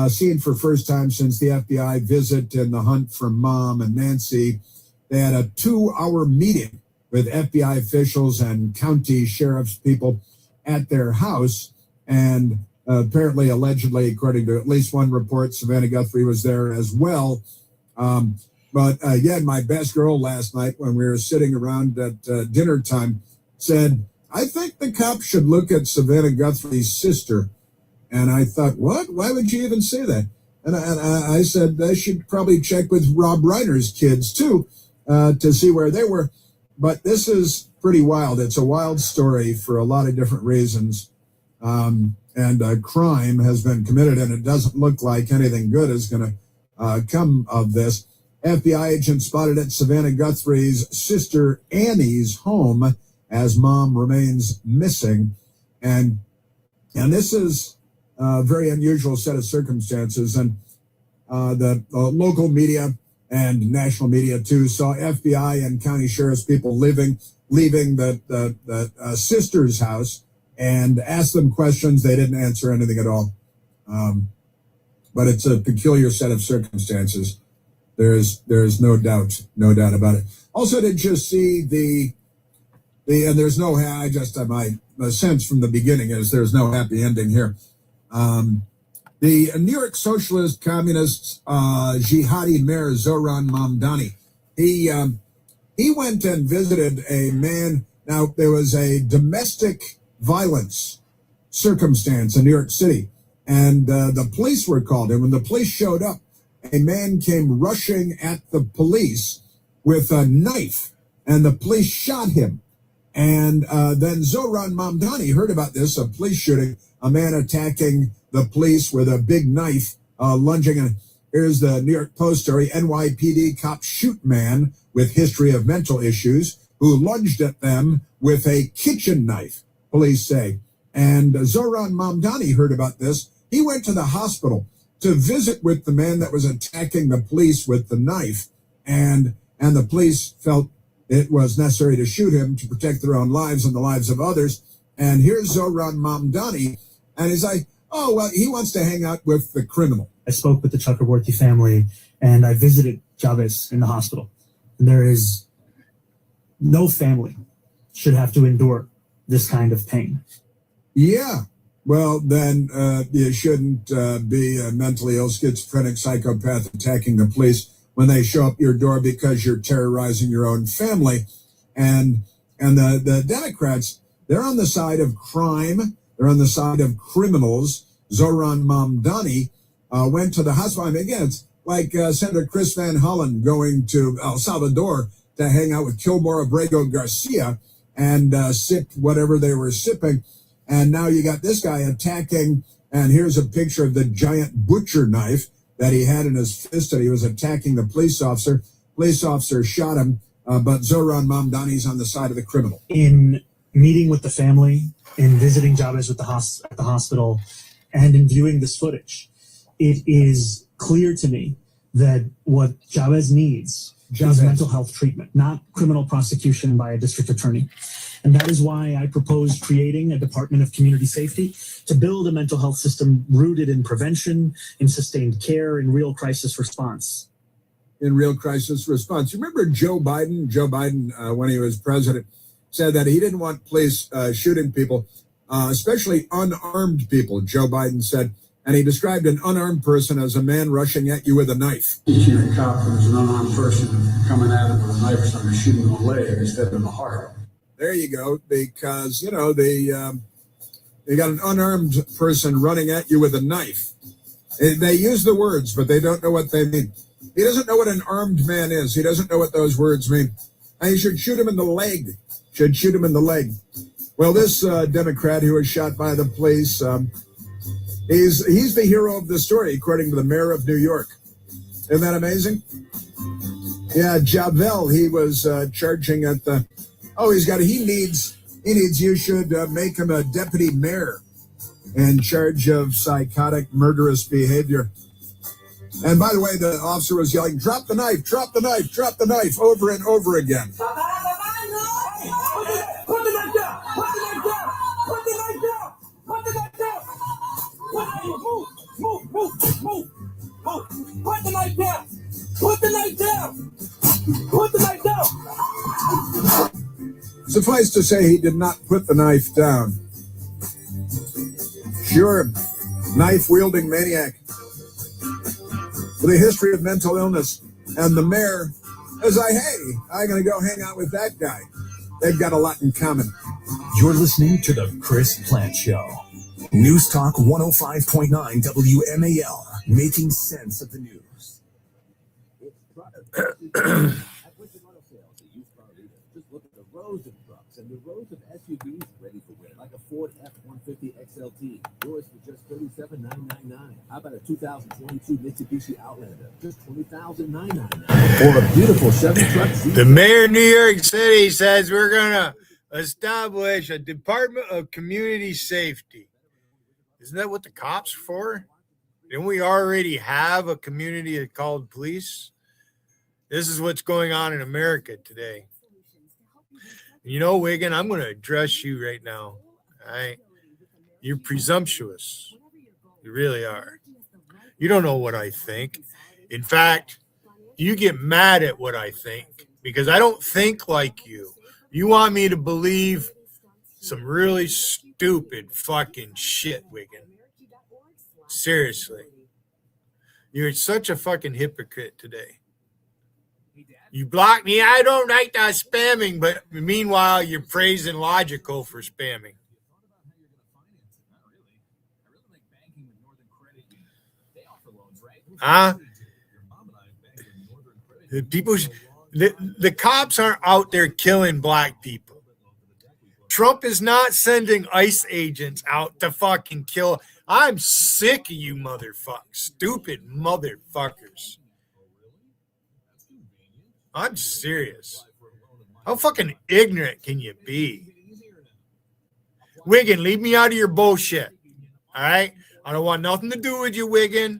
Seen for first time since the FBI visit in the hunt for Mom and Nancy. They had a 2-hour meeting with FBI officials and county sheriff's people at their house. And apparently, allegedly, according to at least one report, Savannah Guthrie was there as well. But again, my best girl last night when we were sitting around at dinner time said, I think the cops should look at Savannah Guthrie's sister. And I thought, what? Why would you even say that? And I said, they should probably check with Rob Reiner's kids, too, to see where they were. But this is pretty wild. It's a wild story for a lot of different reasons. And crime has been committed, and it doesn't look like anything good is going to come of this. FBI agents spotted at Savannah Guthrie's sister Annie's home as mom remains missing. And this is a very unusual set of circumstances. And the local media and national media, too, saw FBI and county sheriff's people leaving the sister's house and asked them questions. They didn't answer anything at all. But it's a peculiar set of circumstances. There's no doubt about it. Also, did you see the and there's no, I just, my sense from the beginning is there's no happy ending here. The New York Socialist Communist jihadi mayor Zohran Mamdani, he went and visited a man. Now, there was a domestic violence circumstance in New York City, and the police were called. And when the police showed up, a man came rushing at the police with a knife, and the police shot him. And then Zohran Mamdani heard about this, a police shooting, a man attacking the police with a big knife, lunging. And here's the New York Post story. NYPD cops shoot man with history of mental issues who lunged at them with a kitchen knife, police say. And Zohran Mamdani heard about this. He went to the hospital to visit with the man that was attacking the police with the knife. And the police felt it was necessary to shoot him to protect their own lives and the lives of others. And here's Zohran Mamdani, and he's like, oh, well, he wants to hang out with the criminal. I spoke with the Chakraborty family, and I visited Chavez in the hospital. And there is no family should have to endure this kind of pain. Yeah. Well, then you shouldn't be a mentally ill schizophrenic psychopath attacking the police when they show up your door because you're terrorizing your own family. And the Democrats, they're on the side of crime. They're on the side of criminals. Zohran Mamdani went to the hospital. I mean, again, it's like Senator Chris Van Hollen going to El Salvador to hang out with Kilmore Abrego Garcia and sip whatever they were sipping. And now you got this guy attacking, and here's a picture of the giant butcher knife that he had in his fist that he was attacking the police officer. Police officer shot him, but Zohran Mamdani's on the side of the criminal. In meeting with the family, in visiting Chavez at the hospital, and in viewing this footage, it is clear to me that what Chavez needs is mental health treatment, not criminal prosecution by a district attorney. And that is why I proposed creating a Department of Community Safety to build a mental health system rooted in prevention, in sustained care, in real crisis response. In real crisis response. You remember Joe Biden? Joe Biden, when he was president, said that he didn't want police shooting people, especially unarmed people, Joe Biden said. And he described an unarmed person as a man rushing at you with a knife. Teaching a cop who's an unarmed person coming at him with a knife or something, shooting him in the leg instead of in the heart. There you go, because, you know, they got an unarmed person running at you with a knife. They use the words, but they don't know what they mean. He doesn't know what an armed man is. He doesn't know what those words mean. And you should shoot him in the leg. Should shoot him in the leg. Well, this Democrat who was shot by the police, he's the hero of the story, according to the mayor of New York. Isn't that amazing? Yeah, Javel, he was charging at the... Oh, he needs, you should make him a deputy mayor in charge of psychotic, murderous behavior. And by the way, the officer was yelling, drop the knife, drop the knife, drop the knife, over and over again. Put the knife down! Put the knife down! Put the knife down! Put the knife down! Move! Put the knife down! Put the knife down! Put the knife down! Suffice to say, he did not put the knife down. Sure, knife-wielding maniac with a history of mental illness. And the mayor is like, hey, I'm going to go hang out with that guy. They've got a lot in common. You're listening to The Chris Plant Show. News Talk 105.9 WMAL, making sense of the news. SUVs ready for winter, like a Ford F-150 XLT. Yours for just $37,999. How about a 2022 Mitsubishi Outlander? Just $20,999. Or a beautiful Chevy truck. The mayor of New York City says we're going to establish a Department of Community Safety. Isn't that what the cops are for? Didn't we already have a community called police? This is what's going on in America today. You know, Wiggin, I'm going to address you right now. All right? You're presumptuous. You really are. You don't know what I think. In fact, you get mad at what I think because I don't think like you. You want me to believe some really stupid fucking shit, Wiggin. Seriously. You're such a fucking hypocrite today. You block me. I don't like that spamming, but meanwhile, you're praising Logical for spamming. Huh? The cops aren't out there killing black people. Trump is not sending ICE agents out to fucking kill. I'm sick of you motherfuckers. Stupid motherfuckers. I'm serious. How fucking ignorant can you be? Wiggin, leave me out of your bullshit. All right? I don't want nothing to do with you, Wiggin.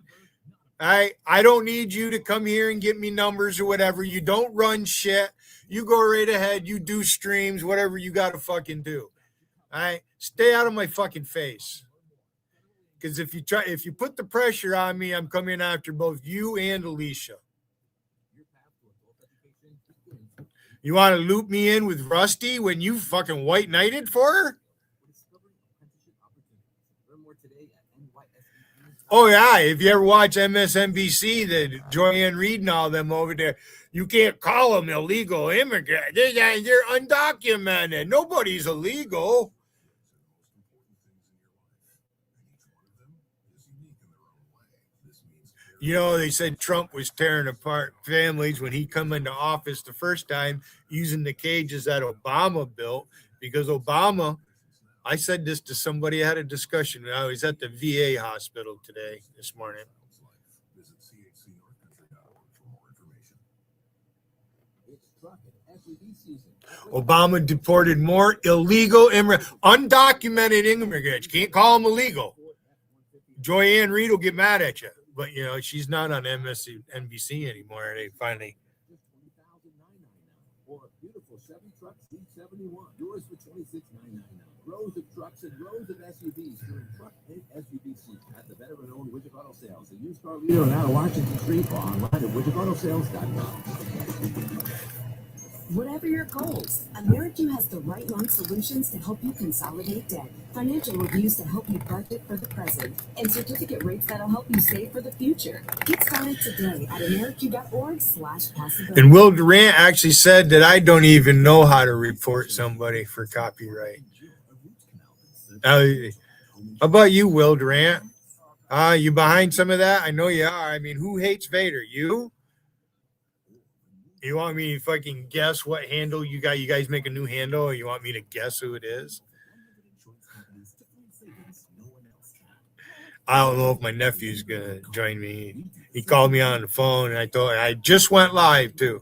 All right? I don't need you to come here and get me numbers or whatever. You don't run shit. You go right ahead. You do streams, whatever you got to fucking do. All right? Stay out of my fucking face. Because if you put the pressure on me, I'm coming after both you and Alicia. You want to loop me in with Rusty when you fucking white knighted for her? Oh, yeah. If you ever watch MSNBC, the Joanne Reed and all them over there, you can't call them illegal immigrants. They're undocumented. Nobody's illegal. You know, they said Trump was tearing apart families when he come into office the first time using the cages that Obama built because Obama, I said this to somebody, I had a discussion. I was at the VA hospital this morning. Obama deported more illegal immigrants, undocumented immigrants. You can't call them illegal. Joanne Reed will get mad at you. But, you know, she's not on MSNBC anymore. They finally. Or a beautiful Chevy truck C71. Yours for $26,999. Rows of trucks and rows of SUVs during truck and SUV season at the veteran-owned Widget Auto Sales, the used car leader on out of Washington Street or online at widgetautosales.com. Whatever your goals, Americu has the right loan solutions to help you consolidate debt, financial reviews to help you budget for the present, and certificate rates that'll help you save for the future. Get started today at americu.org/possibility. And Will Durant actually said that I don't even know how to report somebody for copyright. How about you, Will Durant? You behind some of that? I know you are. I mean, who hates Vader? You? You want me to fucking guess what handle you got? You guys make a new handle, or you want me to guess who it is? I don't know if my nephew's gonna join me. He called me on the phone, and I told him I just went live too.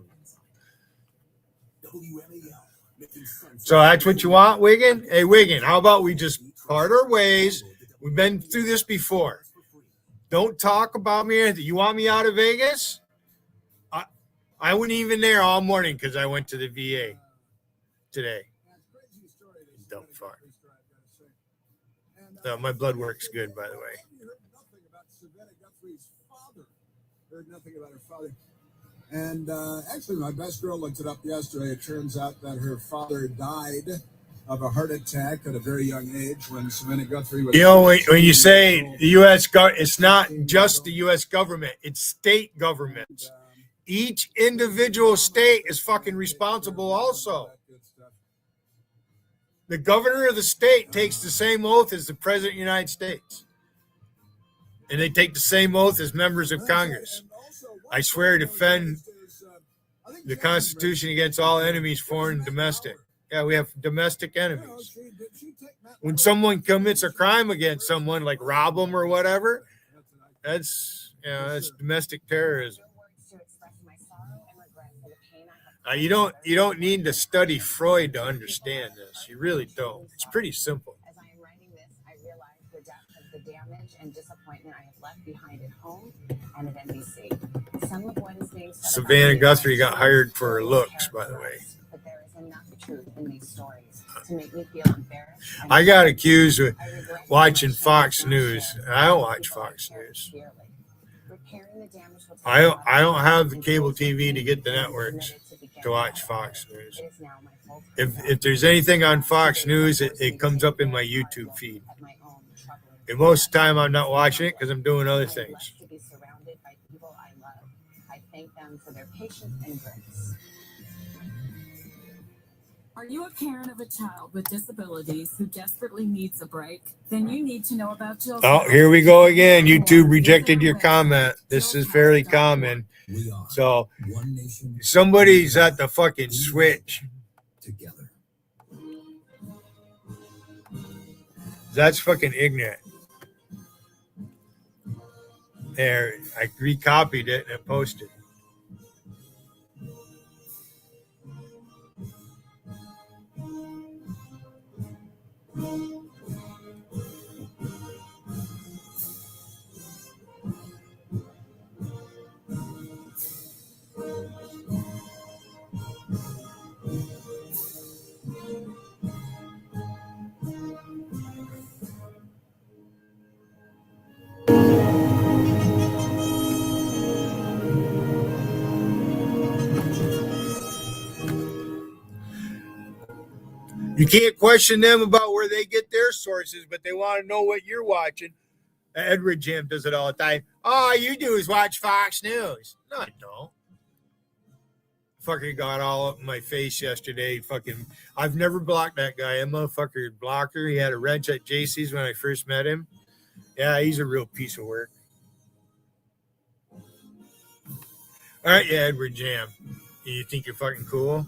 So that's what you want, Wiggin? Hey, Wiggin, how about we just part our ways? We've been through this before. Don't talk about me or anything. You want me out of Vegas? I wasn't even there all morning because I went to the VA today. Dumb fuck. My blood work's good, by the way. Heard nothing about her father. And actually, my best girl looked it up yesterday. It turns out that her father died of a heart attack at a very young age when Savannah Guthrie was... You know, when you say the U.S. it's not just the U.S. government. It's state governments. Each individual state is fucking responsible also. The governor of the state takes the same oath as the president of the United States. And they take the same oath as members of Congress. I swear to defend the Constitution against all enemies, foreign and domestic. Yeah, we have domestic enemies. When someone commits a crime against someone, like rob them or whatever, that's domestic terrorism. You don't need to study Freud to understand this. You really don't. It's pretty simple. As I am writing this, I realize the depth of the damage and disappointment I have left behind at home and at NBC. Some of what is being said Savannah Guthrie got hired for her looks, by the way. But there is enough truth in these stories to make me feel embarrassed. I got accused of watching Fox News. I don't watch Fox News. I don't have the cable TV to get the networks to watch Fox News. If there's anything on Fox News, it comes up in my YouTube feed. And most of the time, I'm not watching it because I'm doing other things. To be surrounded by people I love. I thank them for their patience and grace. Are you a parent of a child with disabilities who desperately needs a break? Then you need to know about children. Oh, here we go again. YouTube rejected your comment. This is fairly common. So somebody's at the fucking switch. That's fucking ignorant. There, I recopied it and I posted. You can't question them about where they get their sources, but they want to know what you're watching. Edward Jim does it all the time. All you do is watch Fox News. No, I don't. Fucker got all up in my face yesterday. I've never blocked that guy. That motherfucker blocker. He had a wrench at JC's when I first met him. Yeah, he's a real piece of work. All right, yeah, Edward Jam. You think you're fucking cool?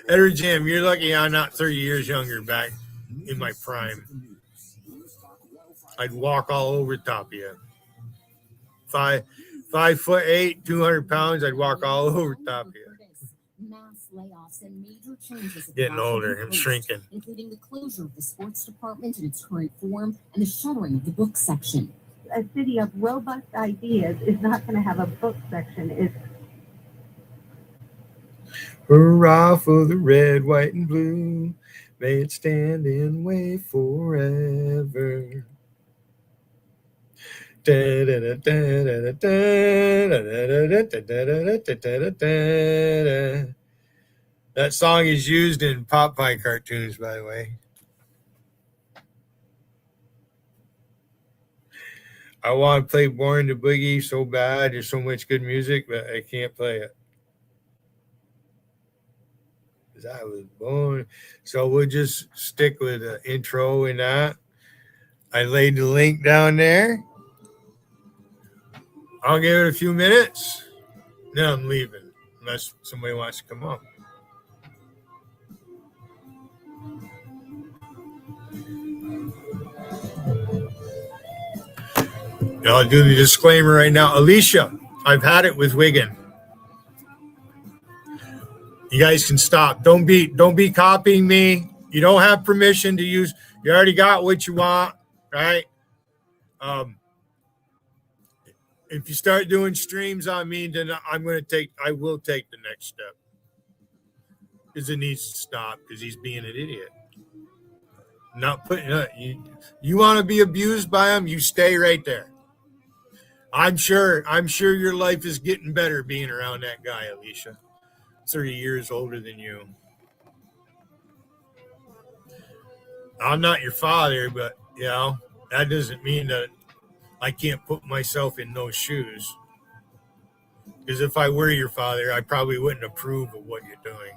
Edward Jam, you're lucky I'm not 30 years younger back in my prime. I'd walk all over top of you. 5'8", 200 pounds, I'd walk all over top of you. Mass layoffs and major changes Getting older, I'm shrinking. Including the closure of the sports department in its current form and the shuttering of the book section. A city of robust ideas is not going to have a book section. It's Hurrah for the red, white, and blue. May it stand and wave forever. That song is used in Popeye cartoons, by the way. I want to play Born to Boogie so bad. There's so much good music, but I can't play it. I was born. So we'll just stick with the intro and that. I laid the link down there. I'll give it a few minutes. Then I'm leaving, unless somebody wants to come up. I'll do the disclaimer right now. Alicia, I've had it with Wiggin. You guys can stop. Don't be copying me. You don't have permission to use. You already got what you want, right? If you start doing streams on me, then I will take the next step. Because it needs to stop because he's being an idiot. Not putting you want to be abused by him, you stay right there. I'm sure your life is getting better being around that guy, Alicia. 30 years older than you. I'm not your father, but that doesn't mean that I can't put myself in those shoes. Because if I were your father, I probably wouldn't approve of what you're doing.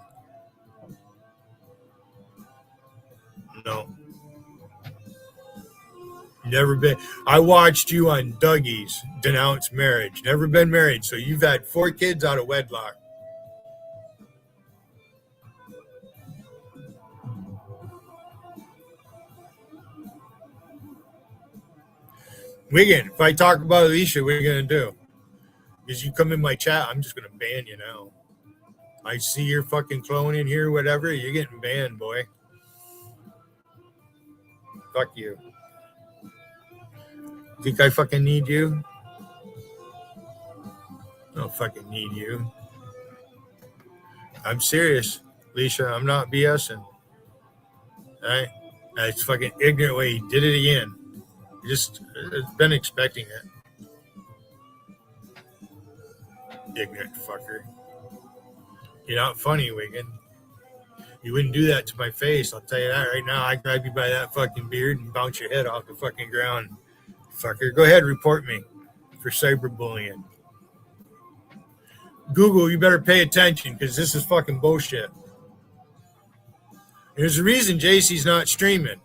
No. Never been. I watched you on Dougie's denounce marriage. Never been married, so you've had 4 kids out of wedlock. Wigan, if I talk about Alicia, what are you going to do? Because you come in my chat, I'm just going to ban you now. I see your fucking clone in here, whatever, you're getting banned, boy. Fuck you. Think I fucking need you? I don't fucking need you. I'm serious, Alicia. I'm not BSing. Alright? It's fucking ignorant way. He did it again. Just been expecting it. Ignorant fucker. You're not funny, Wigan. You wouldn't do that to my face. I'll tell you that right now. I'd grab you by that fucking beard and bounce your head off the fucking ground. Fucker. Go ahead, report me for cyberbullying. Google, you better pay attention because this is fucking bullshit. There's a reason JC's not streaming.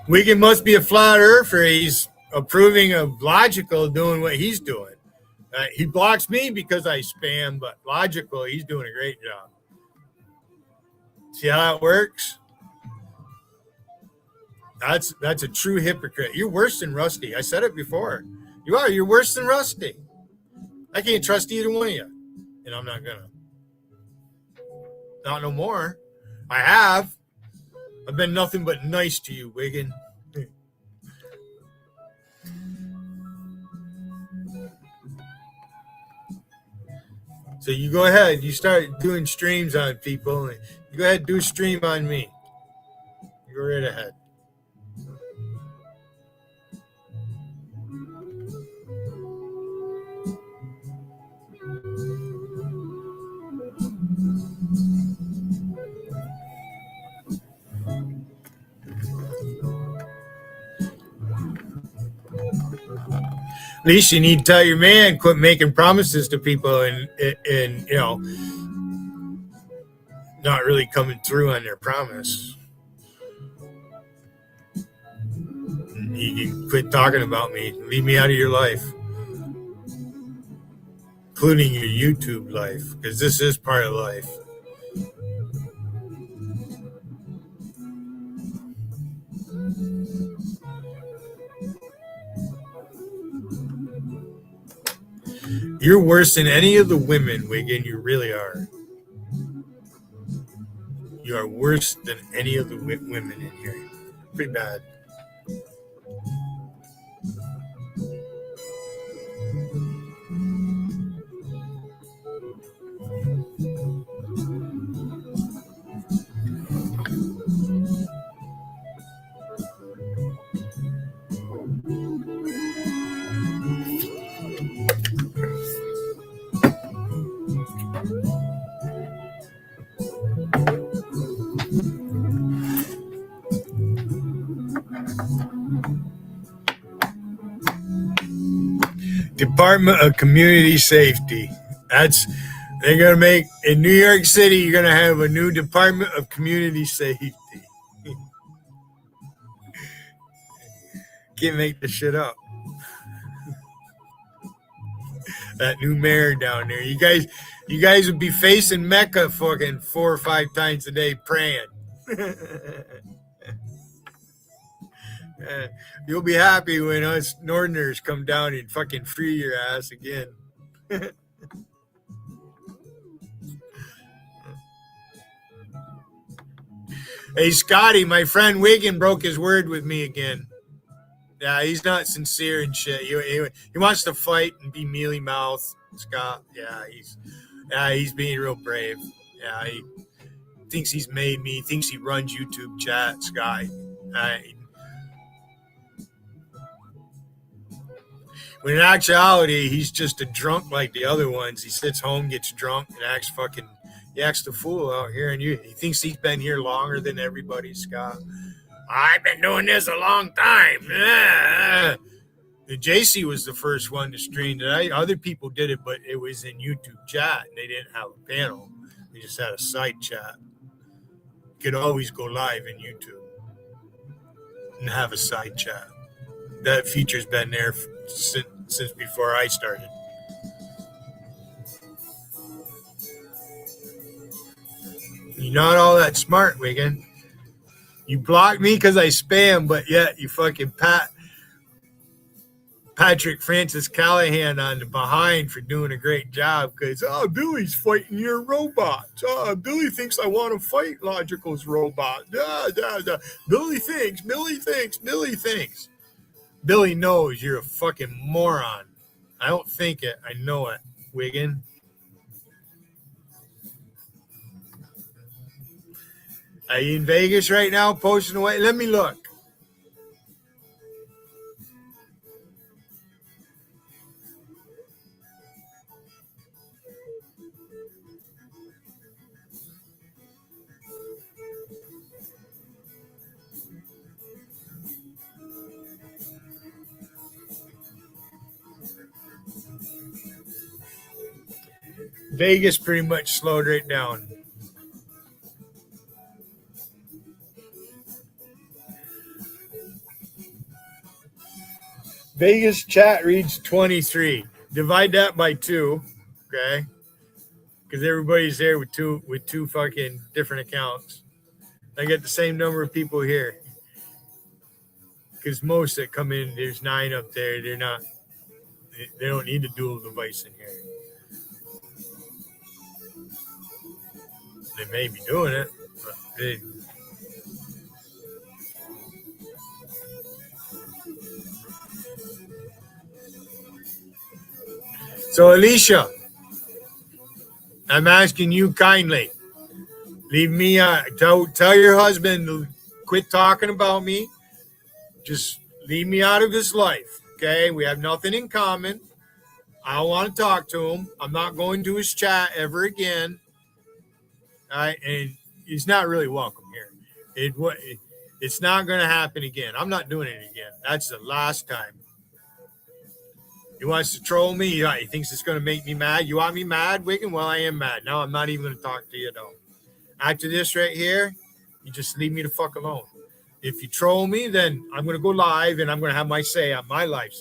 Wigan must be a flat earther. He's approving of Logical doing what he's doing. He blocks me because I spam, but Logical, he's doing a great job. See how that works? That's a true hypocrite. You're worse than Rusty. I said it before. You are. You're worse than Rusty. I can't trust either one of you. And I'm not gonna. Not no more. I have. I've been nothing but nice to you, Wigan. So you go ahead. You start doing streams on people. You go ahead, do a stream on me. You go right ahead. At least you need to tell your man quit making promises to people and you know, not really coming through on their promise. You can quit talking about me. Leave me out of your life, including your YouTube life, because this is part of life. You're worse than any of the women, Wigan. You really are. You are worse than any of the women in here. Pretty bad. Department of Community Safety. They're going to make, in New York City, you're going to have a new Department of Community Safety. Can't make this shit up. That new mayor down there. You guys would be facing Mecca fucking 4 or 5 times a day praying. You'll be happy when us Northerners come down and fucking free your ass again. Hey, Scotty, my friend Wigan broke his word with me again. Yeah, he's not sincere and shit. He wants to fight and be mealy mouth, Scott. Yeah, he's being real brave. Yeah, he thinks he's made me. He thinks he runs YouTube chat, Scott. When in actuality, he's just a drunk like the other ones. He sits home, gets drunk, and acts the fool out here. And he thinks he's been here longer than everybody, Scott. I've been doing this a long time. The JC was the first one to stream today. Other people did it, but it was in YouTube chat, and they didn't have a panel. They just had a side chat. You could always go live in YouTube and have a side chat. That feature's been there since before I started. You're not all that smart, Wigan. You block me because I spam, but yet you fucking Patrick Francis Callahan on the behind for doing a great job because, Billy's fighting your robots. Billy thinks I want to fight Logical's robot. Billy thinks. Billy knows you're a fucking moron. I don't think it. I know it, Wigan. Are you in Vegas right now posting away? Let me look. Vegas pretty much slowed right down. Vegas chat reads 23. Divide that by 2, okay? Because everybody's there with two fucking different accounts. I get the same number of people here. Because most that come in, there's 9 up there. They don't need a dual device in here. They may be doing it, but So, Alicia, I'm asking you kindly. Leave me, tell your husband to quit talking about me. Just leave me out of his life, okay? We have nothing in common. I don't want to talk to him. I'm not going to his chat ever again. All right, and he's not really welcome here. It's not going to happen again. I'm not doing it again. That's the last time. He wants to troll me. He thinks it's going to make me mad. You want me mad, Wigan? Well, I am mad. No, I'm not even going to talk to you, though. After this right here, you just leave me the fuck alone. If you troll me, then I'm going to go live and I'm going to have my say on my life.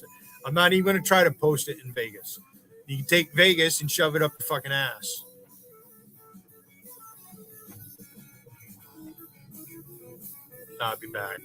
I'm not even going to try to post it in Vegas. You can take Vegas and shove it up your fucking ass. I'll be back.